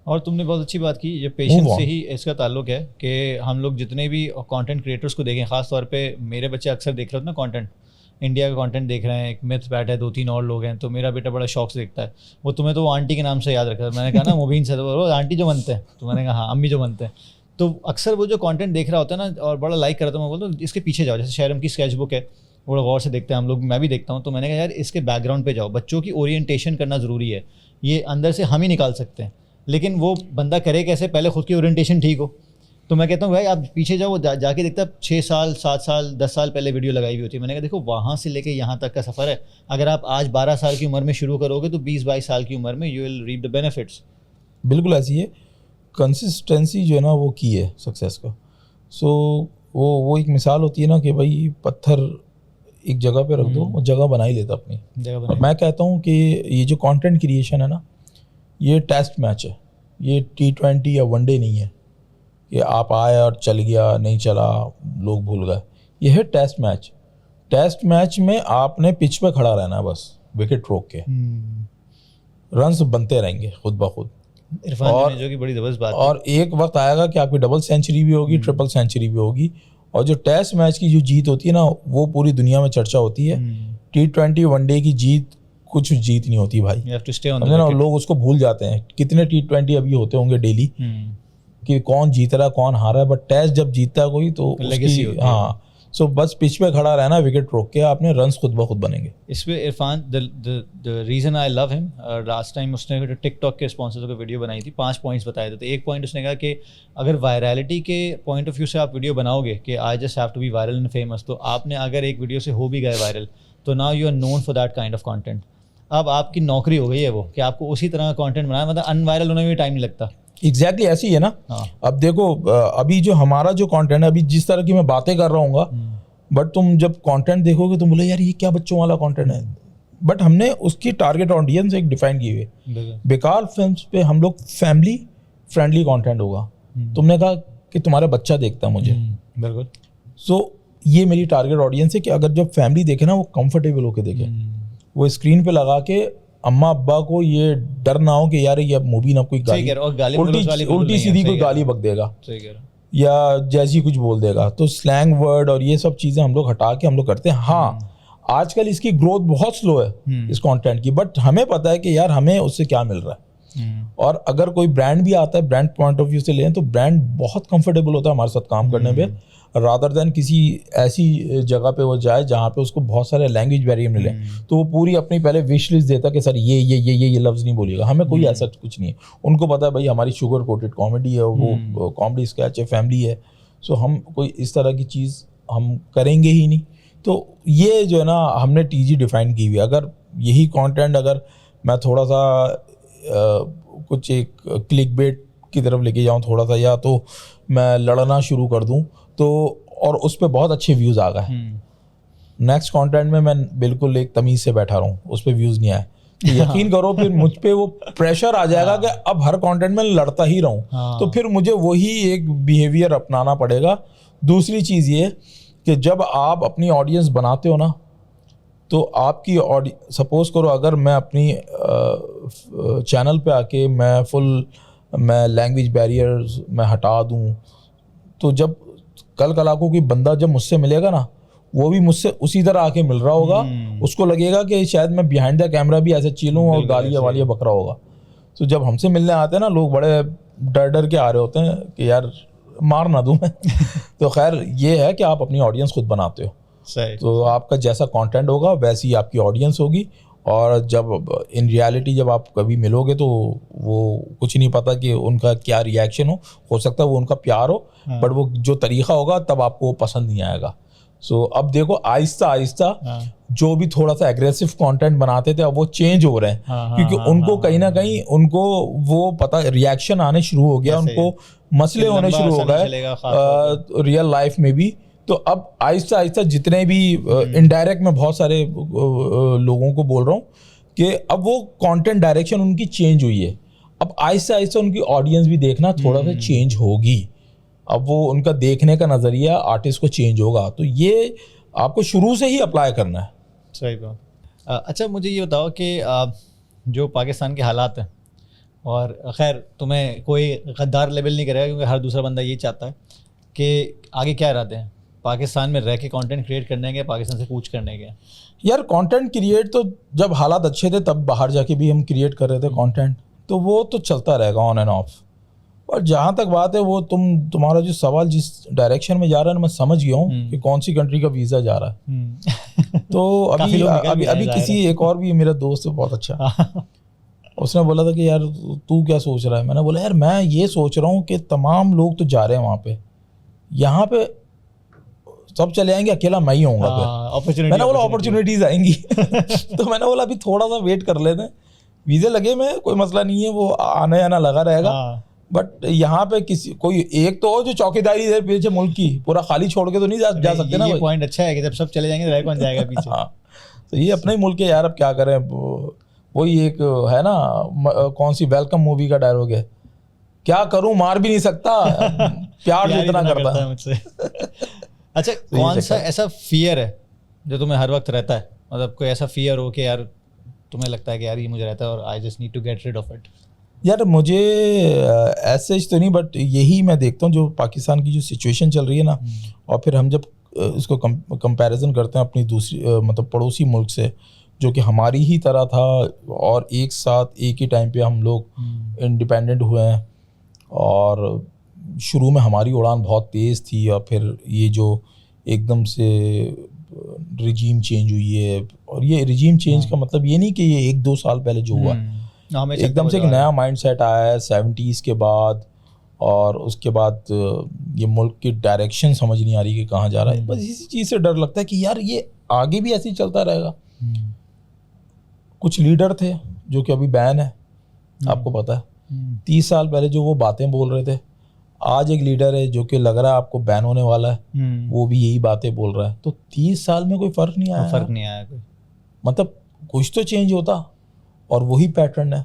और तुमने बहुत अच्छी बात की, ये पेशेंस से ही इसका ताल्लुक है कि हम लोग जितने भी कंटेंट क्रिएटर्स को देखें, ख़ास तौर पे मेरे बच्चे अक्सर देख रहे होते हैं ना कंटेंट, इंडिया का कंटेंट देख रहे हैं, एक मिथ बैठ है, 2-3 और लोग हैं, तो मेरा बेटा बड़ा शौक से देखता है। वो तुम्हें तो वो आंटी के नाम से याद रखा है, मैंने कहा ना मुबीन से, तो वो आंटी जो बनते हैं, तो मैंने कहा हाँ अम्मी जो बनते हैं। तो अक्सर वो जो कंटेंट देख रहा होता है ना और बड़ा लाइक करता हूँ, मैं बोलता हूँ इसके पीछे जाओ, जैसे शहरम की स्केच बुक है, बड़ा गौर से देखते हैं हम लोग, मैं भी देखता हूँ। तो मैंने कहा यार इसके बैकग्राउंड पे जाओ, बच्चों की ओरिएंटेशन करना ज़रूरी है, ये अंदर से हम ही निकाल सकते हैं, लेकिन वो बंदा करे कैसे, पहले खुद की ओरिएंटेशन ठीक हो। तो मैं कहता हूँ भाई आप पीछे जाओ, जाके देखता है 6 साल 7 साल 10 साल पहले वीडियो लगाई हुई होती है। मैंने कहा देखो वहाँ से लेके यहाँ तक का सफ़र है, अगर आप आज 12 साल की उम्र में शुरू करोगे तो 20-22 साल की उम्र में you will reap the benefits. बिल्कुल ऐसी है, कंसिस्टेंसी जो है ना वो की है सक्सेस का। सो वो एक मिसाल होती है ना कि भाई पत्थर एक जगह पे रख दो, वो जगह बना ही लेता अपनी जगह और मैं कहता हूँ कि ये जो कंटेंट क्रिएशन है ना, ये टेस्ट मैच है, ये T20 या वनडे नहीं है कि आप आए और चल गया, नहीं चला, लोग भूल गए। ये है टेस्ट मैच। टेस्ट मैच में आपने पिच पे खड़ा रहना है बस, विकेट रोक के, रन्स बनते रहेंगे खुद ब खुद। इरफान जो की बड़ी जबरदस्त बात और एक वक्त आएगा कि आपकी डबल सेंचुरी भी होगी, ट्रिपल सेंचुरी भी होगी। और जो टेस्ट मैच की जो जीत होती है ना, वो पूरी दुनिया में चर्चा होती है। T20 वनडे की जीत कुछ जीत नहीं होती भाई, You have to stay on the समझे ना, wicket. लोग उसको भूल जाते हैं। कितने T20 अभी होते होंगे डेली कि कौन जीत रहा है कौन हारा है, बट टेस्ट जब जीतता है कोई तो Legacy होती है। हाँ, सो बस पिच पे खड़ा रहना, विकेट रोक के आपने रन्स खुद ब खुद बनेंगे। इस पे Irfan the reason I love him, last time उसने टिकटॉक के स्पॉन्सर को वीडियो बनाई थी, 5 पॉइंट्स बताए थे। तो एक पॉइंट उसने कहा कि अगर वायरलिटी के पॉइंट ऑफ व्यू से आप वीडियो बनाओगे कि I just have to be viral and famous, तो आपने अगर एक वीडियो से हो भी गए वायरल, तो now you are known for that kind of content. अब आपकी नौकरी हो गई है वो कि आपको उसी तरह का कंटेंट बनाना, मतलब अनवायरल होने में भी टाइम नहीं लगता। एग्जैक्टली ऐसी ही है ना। हाँ। अब देखो अभी जो हमारा जो कंटेंट है, अभी जिस तरह की मैं बातें कर रहा हूँ, बट तुम जब कंटेंट देखोगे तो बोले यार ये क्या बच्चों वाला कंटेंट है, बट हमने उसकी टारगेट ऑडियंस एक डिफाइन की हुई है। बेकार फिल्म्स पे हम लोग फैमिली फ्रेंडली कंटेंट होगा। तुमने कहा कि तुम्हारा बच्चा देखता है मुझे, बिल्कुल। सो ये मेरी टारगेट ऑडियंस है कि अगर जब फैमिली देखे ना, वो कंफर्टेबल होके देखे, वो स्क्रीन पे लगा के अम्मा अब्बा को ये डर ना हो कि यार ये मूवी ना कोई उल्टी सीधी कोई गाली बक देगा या जैसी कुछ बोल देगा, तो स्लैंग वर्ड और ये सब चीज़ें हम लोग हटा के हम लोग करते हैं। हाँ, आजकल इसकी ग्रोथ बहुत स्लो है इस कंटेंट की, बट हमें पता है कि यार हमें उससे क्या मिल रहा है। और अगर कोई ब्रांड भी आता है, ब्रांड पॉइंट ऑफ व्यू से लें, तो ब्रांड बहुत कंफर्टेबल होता है हमारे साथ काम करने में, रादर देन किसी ऐसी जगह पे वो जाए जहाँ पे उसको बहुत सारे लैंग्वेज बैरियर मिले, तो वो पूरी अपनी पहले विश लिस्ट देता कि सर ये लफ्ज़ नहीं बोलिएगा। हमें कोई ऐसा कुछ नहीं है, उनको पता है भाई हमारी शुगर कोटेड कॉमेडी है, वो कॉमेडी स्केच है, फैमिली है, सो हम कोई इस तरह की चीज़ हम करेंगे ही नहीं। तो ये जो है ना, हमने टीजी डिफाइन की हुई है। अगर यही कंटेंट अगर मैं थोड़ा सा कुछ एक क्लिक बेट की तरफ लेके जाऊँ थोड़ा सा, या तो मैं लड़ना शुरू कर दूँ, तो और उस पर बहुत अच्छे व्यूज़ आ गए, नेक्स्ट कंटेंट में मैं बिल्कुल एक तमीज़ से बैठा रहूँ, उस पर व्यूज़ नहीं आए, तो यकीन करो फिर मुझ पे वो प्रेशर आ जाएगा कि अब हर कंटेंट में लड़ता ही रहूँ, तो फिर मुझे वही एक बिहेवियर अपनाना पड़ेगा। दूसरी चीज़ ये कि जब आप अपनी ऑडियंस बनाते हो ना, तो आपकी सपोज करो अगर मैं अपनी चैनल पे आके मैं लैंग्वेज बैरियर्स मैं हटा दूँ, तो जब कल को कोई बंदा जब मुझसे मिलेगा ना, वो भी मुझसे उसी तरह आके मिल रहा होगा, उसको लगेगा कि शायद मैं बिहाइंड द कैमरा भी ऐसे चिलूँ और गालियाँ वालियाँ बक रहा होगा। तो जब हमसे मिलने आते हैं ना लोग, बड़े डर के आ रहे होते हैं कि यार मार ना दूं मैं। तो खैर ये है कि आप अपनी ऑडियंस खुद बनाते हो, सही। तो आपका जैसा कंटेंट होगा वैसी आपकी ऑडियंस होगी। और जब इन रियलिटी जब आप कभी मिलोगे तो वो कुछ नहीं पता कि उनका क्या रिएक्शन हो सकता है वो उनका प्यार हो, बट वो जो तरीका होगा तब आपको वो पसंद नहीं आएगा। सो अब देखो आहिस्ता आहिस्ता जो भी थोड़ा सा एग्रेसिव कंटेंट बनाते थे अब वो चेंज हो रहे हैं, क्योंकि उनको कहीं ना कहीं उनको वो पता रिएक्शन आने शुरू हो गया, उनको मसले होने शुरू हो गए रियल लाइफ में भी। तो अब आहिस्ता आहिस्ता जितने भी इनडायरेक्ट मैं बहुत सारे लोगों को बोल रहा हूँ कि अब वो कंटेंट डायरेक्शन उनकी चेंज हुई है। अब आहिस्ता आहिस्ता उनकी ऑडियंस भी देखना थोड़ा सा चेंज होगी, अब वो उनका देखने का नज़रिया आर्टिस्ट को चेंज होगा। तो ये आपको शुरू से ही अप्लाई करना है। सही बात। अच्छा मुझे ये बताओ कि जो पाकिस्तान के हालात हैं, और खैर तुम्हें कोई गद्दार लेबल नहीं करेगा क्योंकि हर दूसरा बंदा ये चाहता है कि आगे क्या इरादे हैं, पाकिस्तान में रह के कंटेंट क्रिएट करने के, पाकिस्तान से कूच करने के? यार कंटेंट क्रिएट तो जब हालात अच्छे थे तब बाहर जाके भी हम क्रिएट कर रहे थे कंटेंट, तो वो तो चलता रहेगा ऑन एंड ऑफ। और जहाँ तक बात है वो तुम्हारा जो सवाल जिस डायरेक्शन में जा रहा है मैं समझ गया हूँ कि कौन सी कंट्री का वीज़ा जा रहा है। तो अभी किसी एक और भी मेरा दोस्त है बहुत अच्छा, उसने बोला था कि यार तू क्या सोच रहा है। मैंने बोला यार मैं ये सोच रहा हूँ कि तमाम लोग तो जा रहे हैं वहाँ पे, यहाँ पे सब चले आएंगे, अकेला मैं ही होऊंगा फिर। मैंने बोला अपॉर्चुनिटीज आएंगी। तो मैंने बोला अभी थोड़ा सा वेट कर लेते हैं, वीज़े लगे में कोई मसला नहीं है, वो आने आना लगा रहेगा। बट यहाँ पे किसी कोई एक तो हो जो चौकीदारी है पीछे मुल्क की, पूरा खाली छोड़ के तो नहीं जा सकते ना। ये पॉइंट अच्छा है कि जब सब चले जाएंगे तो कौन जाएगा पीछे। हाँ, तो ये अपना ही मुल्क है यार, अब क्या करें। वही एक है ना, कौन सी वेलकम मूवी का डायलॉग है, क्या करूं मार भी नहीं सकता, प्यार जितना करता है मुझसे। अच्छा कौन सा ऐसा फियर है जो तुम्हें हर वक्त रहता है, मतलब कोई ऐसा फियर हो कि यार तुम्हें लगता है कि यार ये मुझे रहता है और I just need to get rid of it? यार मुझे ऐसे तो नहीं, बट यही मैं देखता हूँ जो पाकिस्तान की जो सिचुएशन चल रही है ना, और फिर हम जब इसको कंपैरिजन करते हैं अपनी दूसरी मतलब पड़ोसी मुल्क से जो कि हमारी ही तरह था और एक साथ एक ही टाइम पे हम लोग इंडिपेंडेंट हुए हैं, और शुरू में हमारी उड़ान बहुत तेज़ थी और फिर ये जो एकदम से रिजीम चेंज हुई है, और ये रिजीम चेंज का मतलब ये नहीं कि ये 1-2 साल पहले जो हुआ, एकदम से एक नया माइंडसेट आया है 70s के बाद, और उसके बाद ये मुल्क की डायरेक्शन समझ नहीं आ रही कि कहाँ जा रहा है। बस इसी चीज़ से डर लगता है कि यार ये आगे भी ऐसे ही चलता रहेगा। कुछ लीडर थे जो कि अभी बैन है, आपको पता है 30 साल पहले जो वो बातें बोल रहे थे, आज एक लीडर है जो कि लग रहा है आपको बैन होने वाला है, वो भी यही बातें बोल रहा है। तो 30 साल में कोई फ़र्क नहीं आया, कोई मतलब कुछ तो चेंज होता, और वही पैटर्न है।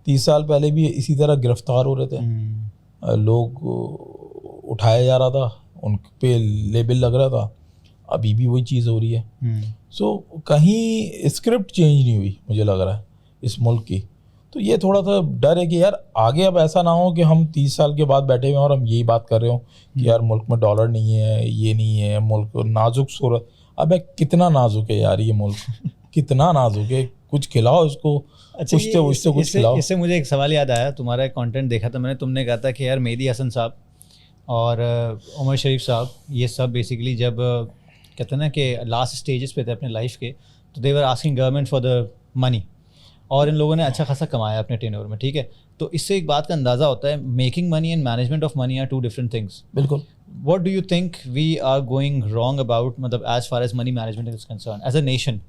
30 साल पहले भी इसी तरह गिरफ्तार हो रहे थे लोग, उठाया जा रहा था, उन पे लेबल लग रहा था, अभी भी वही चीज़ हो रही है। सो कहीं स्क्रिप्ट चेंज नहीं हुई मुझे लग रहा है इस मुल्क की। तो ये थोड़ा सा डर है कि यार आगे अब ऐसा ना हो कि हम 30 साल के बाद बैठे हुए हैं और हम यही बात कर रहे हो कि यार मुल्क में डॉलर नहीं है, ये नहीं है, मुल्क नाजुक सूरत। अब कितना नाजुक है यार ये मुल्क, कितना नाजुक है, कुछ खिलाओ इसको। अच्छा, कुछ खिलाओ। इससे मुझे एक सवाल याद आया, तुम्हारा एक कंटेंट देखा था मैंने, तुमने कहा था कि यार मेहदी हसन साहब और उमर शरीफ साहब ये सब बेसिकली जब कहते हैं ना कि लास्ट स्टेजेस पे थे अपने लाइफ के, तो they were asking government for the money, और इन लोगों ने अच्छा खासा कमाया अपने टेन्योर में, ठीक है। तो इससे एक बात का अंदाज़ा होता है, making money and management of money are 2 different things. बिल्कुल। What do you think we are going wrong about, मतलब as far as money management is concern as a nation?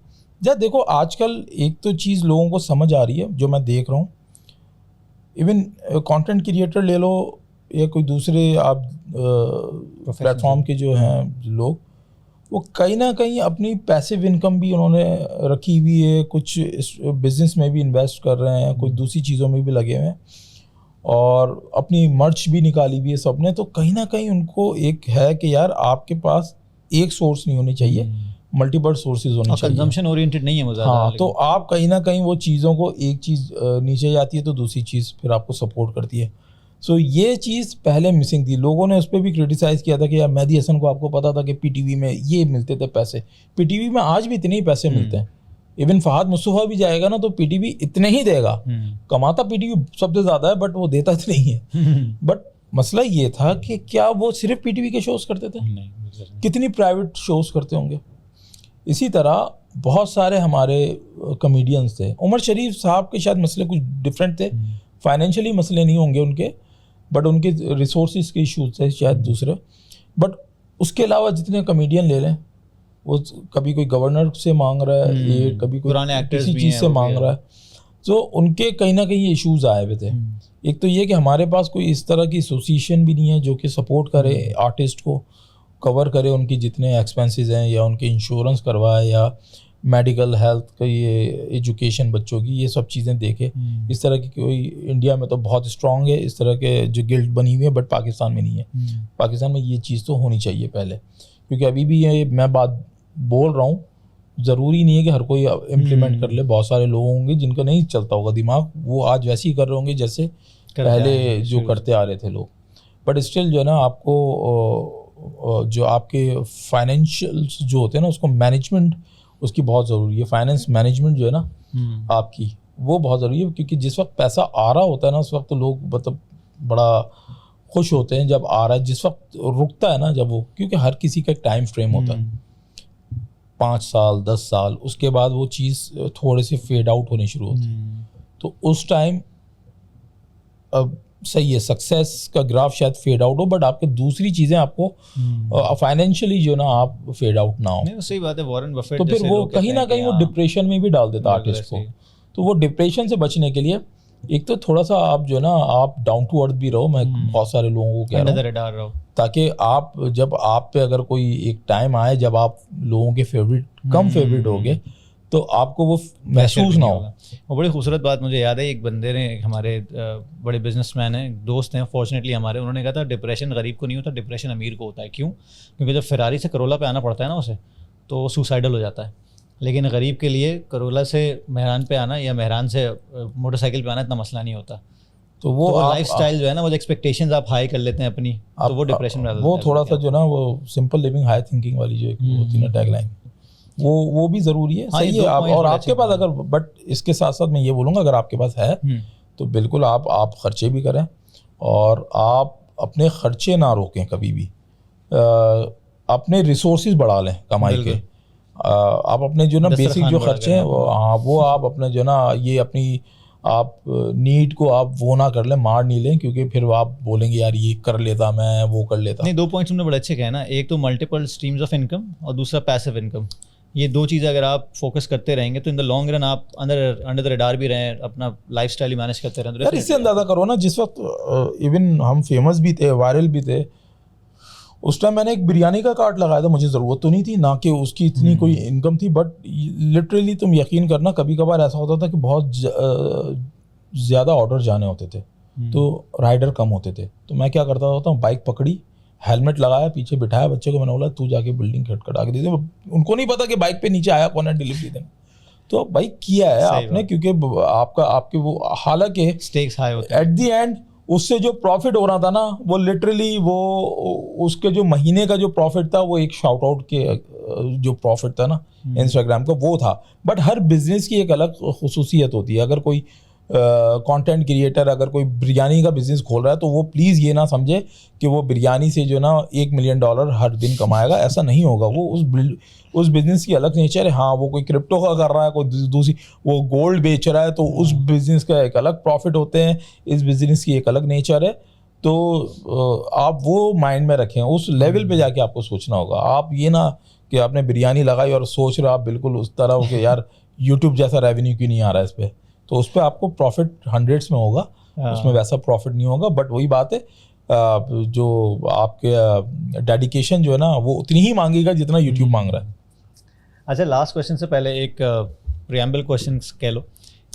या देखो आजकल एक तो चीज़ लोगों को समझ आ रही है जो मैं देख रहा हूँ, इवन कंटेंट क्रिएटर ले लो या कोई दूसरे आप प्लेटफॉर्म के जो हैं लोग, वो कहीं ना कहीं अपनी पैसिव इनकम भी उन्होंने रखी हुई है, कुछ बिजनेस में भी इन्वेस्ट कर रहे हैं, कुछ दूसरी चीज़ों में भी लगे हुए हैं, और अपनी मर्च भी निकाली हुई है सबने। तो कहीं ना कहीं उनको एक है कि यार आपके पास एक सोर्स नहीं होनी चाहिए, मल्टीपल सोर्सेज होने चाहिए, कंजम्पशन ओरिएंटेड नहीं है वो ज़्यादा। हाँ, तो आप कहीं ना कहीं वो चीज़ों को, एक चीज़ नीचे जाती है तो दूसरी चीज़ फिर आपको सपोर्ट करती है। सो ये चीज़ पहले मिसिंग थी, लोगों ने उस पर भी क्रिटिसाइज़ किया था कि यार मेहदी हसन को आपको पता था कि पीटीवी में ये मिलते थे पैसे, पीटीवी में आज भी इतने ही पैसे मिलते हैं। इवन फहद मुस्तफ़ा भी जाएगा ना तो पीटीवी इतने ही देगा, कमाता पीटीवी सबसे ज़्यादा है बट वो देता तो नहीं है। बट मसला ये था कि क्या वो सिर्फ पीटीवी के शोज करते थे, नहीं, कितनी प्राइवेट शोज करते होंगे। इसी तरह बहुत सारे हमारे कॉमेडियंस थे। उमर शरीफ साहब के शायद मसले कुछ डिफरेंट थे, फाइनेंशियली मसले नहीं होंगे उनके, बट उनके रिसोर्सेज के इश्यूज थे शायद दूसरे। बट उसके अलावा जितने कॉमेडियन ले लें, वो कभी कोई गवर्नर से मांग रहा है, ये कभी कोई पुराने एक्टर्स किसी भी चीज़ हैं से वो मांग भी रहा है, तो उनके कहीं ना कहीं इश्यूज आए हुए थे। एक तो ये कि हमारे पास कोई इस तरह की एसोसिएशन भी नहीं है जो कि सपोर्ट करे आर्टिस्ट को, कवर करे उनकी जितने एक्सपेंसेस हैं, या उनके इंश्योरेंस करवाए, या मेडिकल हेल्थ का, ये एजुकेशन बच्चों की, ये सब चीज़ें देखे। इस तरह की कोई इंडिया में तो बहुत स्ट्रॉन्ग है इस तरह के जो गिल्ड बनी हुई है, बट पाकिस्तान में नहीं है। पाकिस्तान में ये चीज़ तो होनी चाहिए पहले, क्योंकि अभी भी ये मैं बात बोल रहा हूँ, ज़रूरी नहीं है कि हर कोई इम्प्लीमेंट कर ले। बहुत सारे लोग होंगे जिनका नहीं चलता होगा दिमाग, वो आज वैसे ही कर रहे होंगे जैसे पहले जो करते आ रहे थे लोग। बट स्टिल जो है ना, आपको जो आपके फाइनेंशियल्स जो होते हैं ना, उसको मैनेजमेंट उसकी बहुत ज़रूरी है। फाइनेंस मैनेजमेंट जो है ना आपकी, वो बहुत ज़रूरी है, क्योंकि जिस वक्त पैसा आ रहा होता है ना, उस वक्त तो लोग मतलब बड़ा खुश होते हैं जब आ रहा है। जिस वक्त रुकता है ना, जब वो, क्योंकि हर किसी का एक टाइम फ्रेम होता है, 5 साल 10 साल, उसके बाद वो चीज़ थोड़े से फेड आउट होनी शुरू होती है। तो उस टाइम अब सही है, सक्सेस का ग्राफ शायद फेड आउट हो, बट आपके दूसरी चीज़ें आपको फाइनेंशियली जो ना आप फेड आउट ना हो। नहीं, सही बात है। वॉरेन बफेट तो फिर वो कहीं ना कहीं वो डिप्रेशन में भी डाल देता आर्टिस्ट को। तो वो डिप्रेशन से बचने के लिए एक तो थोड़ा सा आप जो है ना, आप डाउन टू अर्थ भी रहो। मैं बहुत सारे लोगों को कह रहा हूँ, ताकि आप जब आप पे अगर कोई एक टाइम आए जब आप लोगों के फेवरेट कम फेवरेट होगे, तो आपको वो महसूस ना हो। वो बड़ी खूबसूरत बात मुझे याद है, एक बंदे ने, हमारे बड़े बिजनेसमैन हैं, दोस्त हैं फॉर्चुनेटली हमारे, उन्होंने कहा था डिप्रेशन गरीब को नहीं होता, डिप्रेशन अमीर को होता है। क्यों? क्योंकि जब फेरारी से करोला पे आना पड़ता है ना उसे, तो वो सुसाइडल हो जाता है। लेकिन गरीब के लिए करोला से मेहरान पे आना या मेहरान से मोटरसाइकिल पे आना इतना मसला नहीं होता। तो वो लाइफस्टाइल जो है ना, वो एक्सपेक्टेशंस आप हाई कर लेते हैं अपनी, तो वो डिप्रेशन में वो थोड़ा सा जो ना, वो सिंपल लिविंग हाई थिंकिंग वाली जो एक होती है ना टैगलाइन, वो भी ज़रूरी है। सही है। आप और आपके पास अगर, बट इसके साथ साथ मैं ये बोलूँगा, अगर आपके पास है तो बिल्कुल आप खर्चे भी करें, और आप अपने खर्चे ना रोकें कभी भी। अपने रिसोर्सेज बढ़ा लें कमाई के। आप अपने जो ना बेसिक जो खर्चे हैं वो आप अपने जो ना, ये अपनी आप नीड को आप वो ना कर लें, मार नहीं लें, क्योंकि फिर आप बोलेंगे यार ये कर लेता मैं, वो कर लेता। नहीं, 2 पॉइंट्स तुमने बड़े अच्छे कहे ना, एक तो मल्टीपल स्ट्रीम्स ऑफ इनकम और दूसरा पैसिव इनकम। ये 2 चीज़ें अगर आप फोकस करते रहेंगे तो इन द लॉन्ग रन आप अंडर द रडार भी रहें, अपना लाइफस्टाइल मैनेज करते रहें। यार इससे अंदाज़ा करो ना, जिस वक्त इवन हम फेमस भी थे, वायरल भी थे, उस टाइम मैंने एक बिरयानी का कार्ट लगाया था। मुझे ज़रूरत तो नहीं थी, ना कि उसकी इतनी कोई इनकम थी, बट लिटरली तुम यकीन करना, कभी कभार ऐसा होता था कि बहुत ज़्यादा ऑर्डर जाने होते थे, तो राइडर कम होते थे। तो मैं क्या करता होता हूँ, बाइक पकड़ी, हेलमेट लगाया, पीछे बिठाया बच्चे को, मैंने बोला तू जाके बिल्डिंग खटखटा के दे दे। उनको नहीं पता कि बाइक पे नीचे आया कौन है डिलीवरी देने। तो बाइक किया है आपने, क्योंकि आपके वो, हालांकि स्टेक्स हाई होते हैं, एट द एंड उससे जो प्रॉफिट हो रहा था ना, वो लिटरली वो उसके जो महीने का जो प्रॉफिट था, वो एक शाउट आउट के जो प्रॉफिट था ना इंस्टाग्राम का, वो था। बट हर बिजनेस की एक अलग खुसूसियत होती है। अगर कोई कंटेंट क्रिएटर अगर कोई बिरयानी का बिजनेस खोल रहा है, तो वो प्लीज़ ये ना समझे कि वो बिरयानी से जो ना $1 मिलियन हर दिन कमाएगा, ऐसा नहीं होगा। वो उस बिज़नेस की अलग नेचर है। हाँ, वो कोई क्रिप्टो का कर रहा है, कोई दूसरी वो गोल्ड बेच रहा है, तो उस बिज़नेस का एक अलग प्रॉफिट होते हैं, इस बिज़नेस की एक अलग नेचर है। तो आप वो माइंड में रखें, उस लेवल पे जाके आपको सोचना होगा। आप ये ना कि आपने बिरयानी लगाई और सोच रहे हो आप बिल्कुल उस तरह हो कि यार यूट्यूब जैसा रेवेन्यू क्यों नहीं आ रहा है इस पर। तो उस पर आपको प्रॉफिट हंड्रेड्स में होगा, उसमें वैसा प्रॉफिट नहीं होगा। बट वही बात है, जो आपके डेडिकेशन जो है ना, वो उतनी ही मांगेगा जितना यूट्यूब मांग रहा है। अच्छा, लास्ट क्वेश्चन से पहले एक प्रियम्बल क्वेश्चन कह लो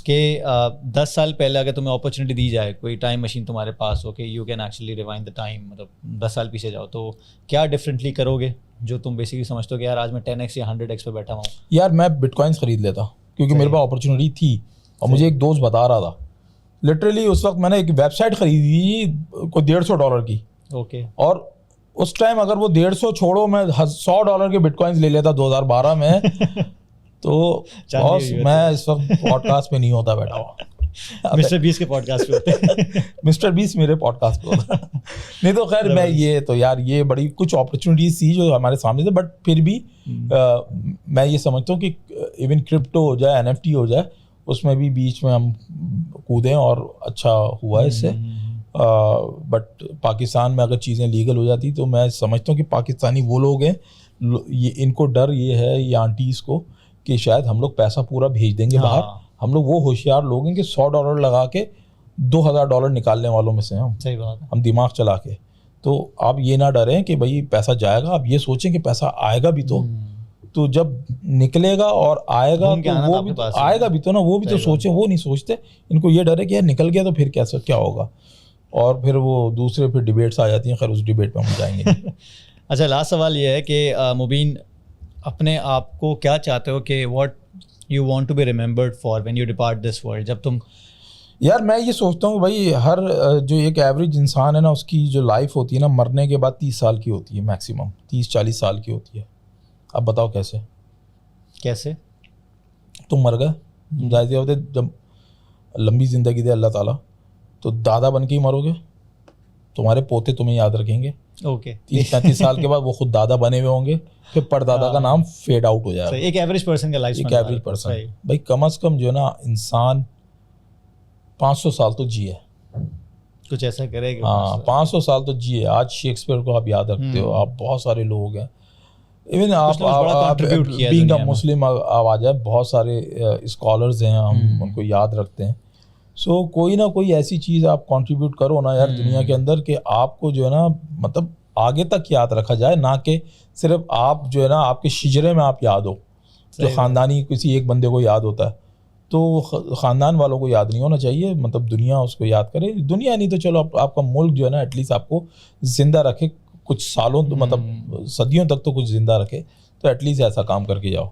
कि 10 साल पहले अगर तुम्हें अपॉर्चुनिटी दी जाए, कोई टाइम मशीन तुम्हारे पास हो कि you can actually rewind the time, मतलब 10 साल पीछे जाओ, तो क्या डिफरेंटली करोगे जो तुम बेसिकली समझते हो कि यार आज मैं 10x या 100x पे बैठा हुआ हूँ? यार मैं बिटकॉइंस खरीद लेता, क्योंकि मेरे पास अपॉर्चुनिटी थी और मुझे एक दोस्त बता रहा था। लिटरली उस वक्त मैंने एक वेबसाइट खरीदी कोई $150 की। ओके। और उस टाइम अगर वो 150 छोड़ो, मैं $100 के बिटकॉइंस ले लेता 2012 में। तो बॉस मैं इस वक्त पॉडकास्ट पे नहीं होता बैठा हुआ। मिस्टर बीस के पॉडकास्ट पे होते हैं। मिस्टर बीस मेरे पॉडकास्ट पे होता है। नहीं तो खैर मैं ये तो यार ये बड़ी कुछ अपॉर्चुनिटीज थी जो हमारे सामने थे, बट फिर भी मैं ये समझता हूँ कि इवन क्रिप्टो हो जाए, NFT हो जाए, उसमें भी बीच में हम कूदें और अच्छा हुआ है इससे। बट पाकिस्तान में अगर चीज़ें लीगल हो जाती तो मैं समझता हूँ कि पाकिस्तानी वो लोग हैं, ये इनको डर ये है ये आंटीज़ को कि शायद हम लोग पैसा पूरा भेज देंगे बाहर। हम लोग वो होशियार लोग हैं कि $100 लगा के $2000 निकालने वालों में से हैं हम। सही बात है। हम दिमाग चला के, तो आप ये ना डरें कि भाई पैसा जाएगा, आप ये सोचें कि पैसा आएगा भी तो जब निकलेगा और आएगा तो वो भी आएगा भी तो ना, वो भी तो सोचें, वो नहीं सोचते। इनको ये डर है कि यार निकल गया तो फिर कैसा क्या होगा, और फिर वो दूसरे फिर डिबेट्स आ जाती हैं। खैर उस डिबेट में हम जाएंगे। अच्छा, लास्ट सवाल ये है कि मुबीन, अपने आप को क्या चाहते हो कि what you want to be remembered for when you depart this world? जब तुम यार मैं ये सोचता हूँ भाई हर जो एक एवरेज इंसान है ना, उसकी जो लाइफ होती है ना, मरने के बाद 30 साल की होती है, मैक्सिमम 30-40 साल की होती है। अब बताओ कैसे? तुम मर गए, जाहिर सी बात है, जब लंबी ज़िंदगी दे अल्लाह ताला तो दादा बन के ही मरोगे, तुम्हारे पोते तुम्हें याद रखेंगे। ओके 30-35 साल के बाद वो खुद दादा बने हुए होंगे, फिर परदादा का नाम फेड आउट हो जाएगा। एक एवरेज पर्सन का लाइफ, एक एवरेज पर्सन भाई कम से कम जो है ना इंसान 500 साल तो जिए, कुछ ऐसा करेगा। हाँ 500 साल तो जिए। आज शेक्सपियर को आप याद रखते हो, आप बहुत सारे लोग हैं, इवन आप बीइंग अ मुस्लिम आवाज है, बहुत सारे स्कॉलर्स हैं, हम उनको याद रखते हैं। सो कोई ना कोई ऐसी चीज़ आप कंट्रीब्यूट करो ना यार दुनिया के अंदर कि आपको जो है ना मतलब आगे तक याद रखा जाए, ना कि सिर्फ आप जो है ना आपके शिजरे में आप याद हो। जो ख़ानदानी किसी एक बंदे को याद होता है तो ख़ानदान वालों को याद नहीं होना चाहिए, मतलब दुनिया उसको याद करे। दुनिया नहीं तो चलो आपका मुल्क जो है ना एटलीस्ट आपको ज़िंदा रखे कुछ सालों, तो मतलब सदियों तक तो कुछ ज़िंदा रखे, तो एटलीस्ट ऐसा काम करके जाओ।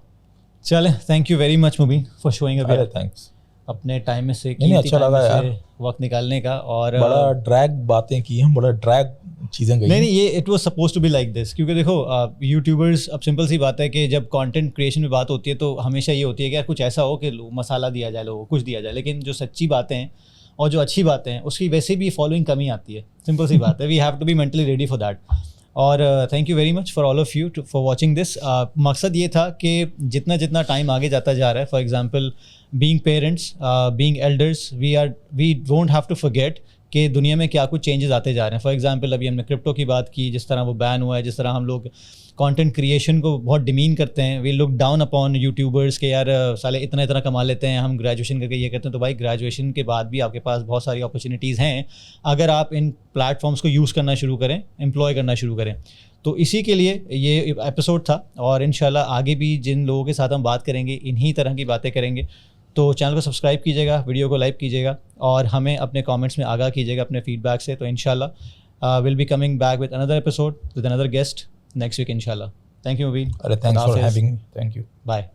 चले, thank you very much Mubeen for showing up. अरे थैंक्स, अपने टाइम में से नहीं अच्छा लगा यार वक्त निकालने का, और बड़ा ड्रैग बातें की हम, बड़ा ड्रैग चीज़ें गई। नहीं ये it was suppose to be like this, क्योंकि देखो यूट्यूबर्स, अब सिंपल सी बात है कि जब कंटेंट क्रिएशन में बात होती है तो हमेशा ये होती है कि यार कुछ ऐसा हो कि मसाला दिया जाए, लोगों को कुछ दिया जाए, लेकिन जो सच्ची बातें हैं और जो अच्छी बातें हैं उसकी वैसे भी फॉलोइंग कमी आती है। सिंपल सी बात है, we have to be mentally ready for that. और thank you very much for all of you for watching this. मकसद ये था कि जितना जितना टाइम आगे जाता जा रहा है, for example being parents, being elders, we don't have to forget कि दुनिया में क्या कुछ चेंजेस आते जा रहे हैं। फॉर एग्जांपल अभी हमने क्रिप्टो की बात की, जिस तरह वो बैन हुआ है, जिस तरह हम लोग कंटेंट क्रिएशन को बहुत डिमीन करते हैं, we look down upon YouTubers के यार साले इतना इतना कमा लेते हैं, हम ग्रेजुएशन करके ये करते हैं। तो भाई ग्रेजुएशन के बाद भी आपके पास बहुत सारी अपॉर्चुनिटीज़ हैं अगर आप इन प्लेटफॉर्म्स को यूज़ करना शुरू करें, एम्प्लॉय करना शुरू करें। तो इसी के लिए ये एपिसोड था, और इंशाल्लाह आगे भी जिन लोगों के साथ हम बात करेंगे इन्हीं तरह की बातें करेंगे। तो चैनल को सब्सक्राइब कीजिएगा, वीडियो को लाइक कीजिएगा, और हमें अपने कमेंट्स में आगाह कीजिएगा अपने फीडबैक से। तो इंशाल्लाह will be coming back with another episode with another guest next week इंशाल्लाह। Thank you Mubeen. अरे thanks for having me, thank you, bye.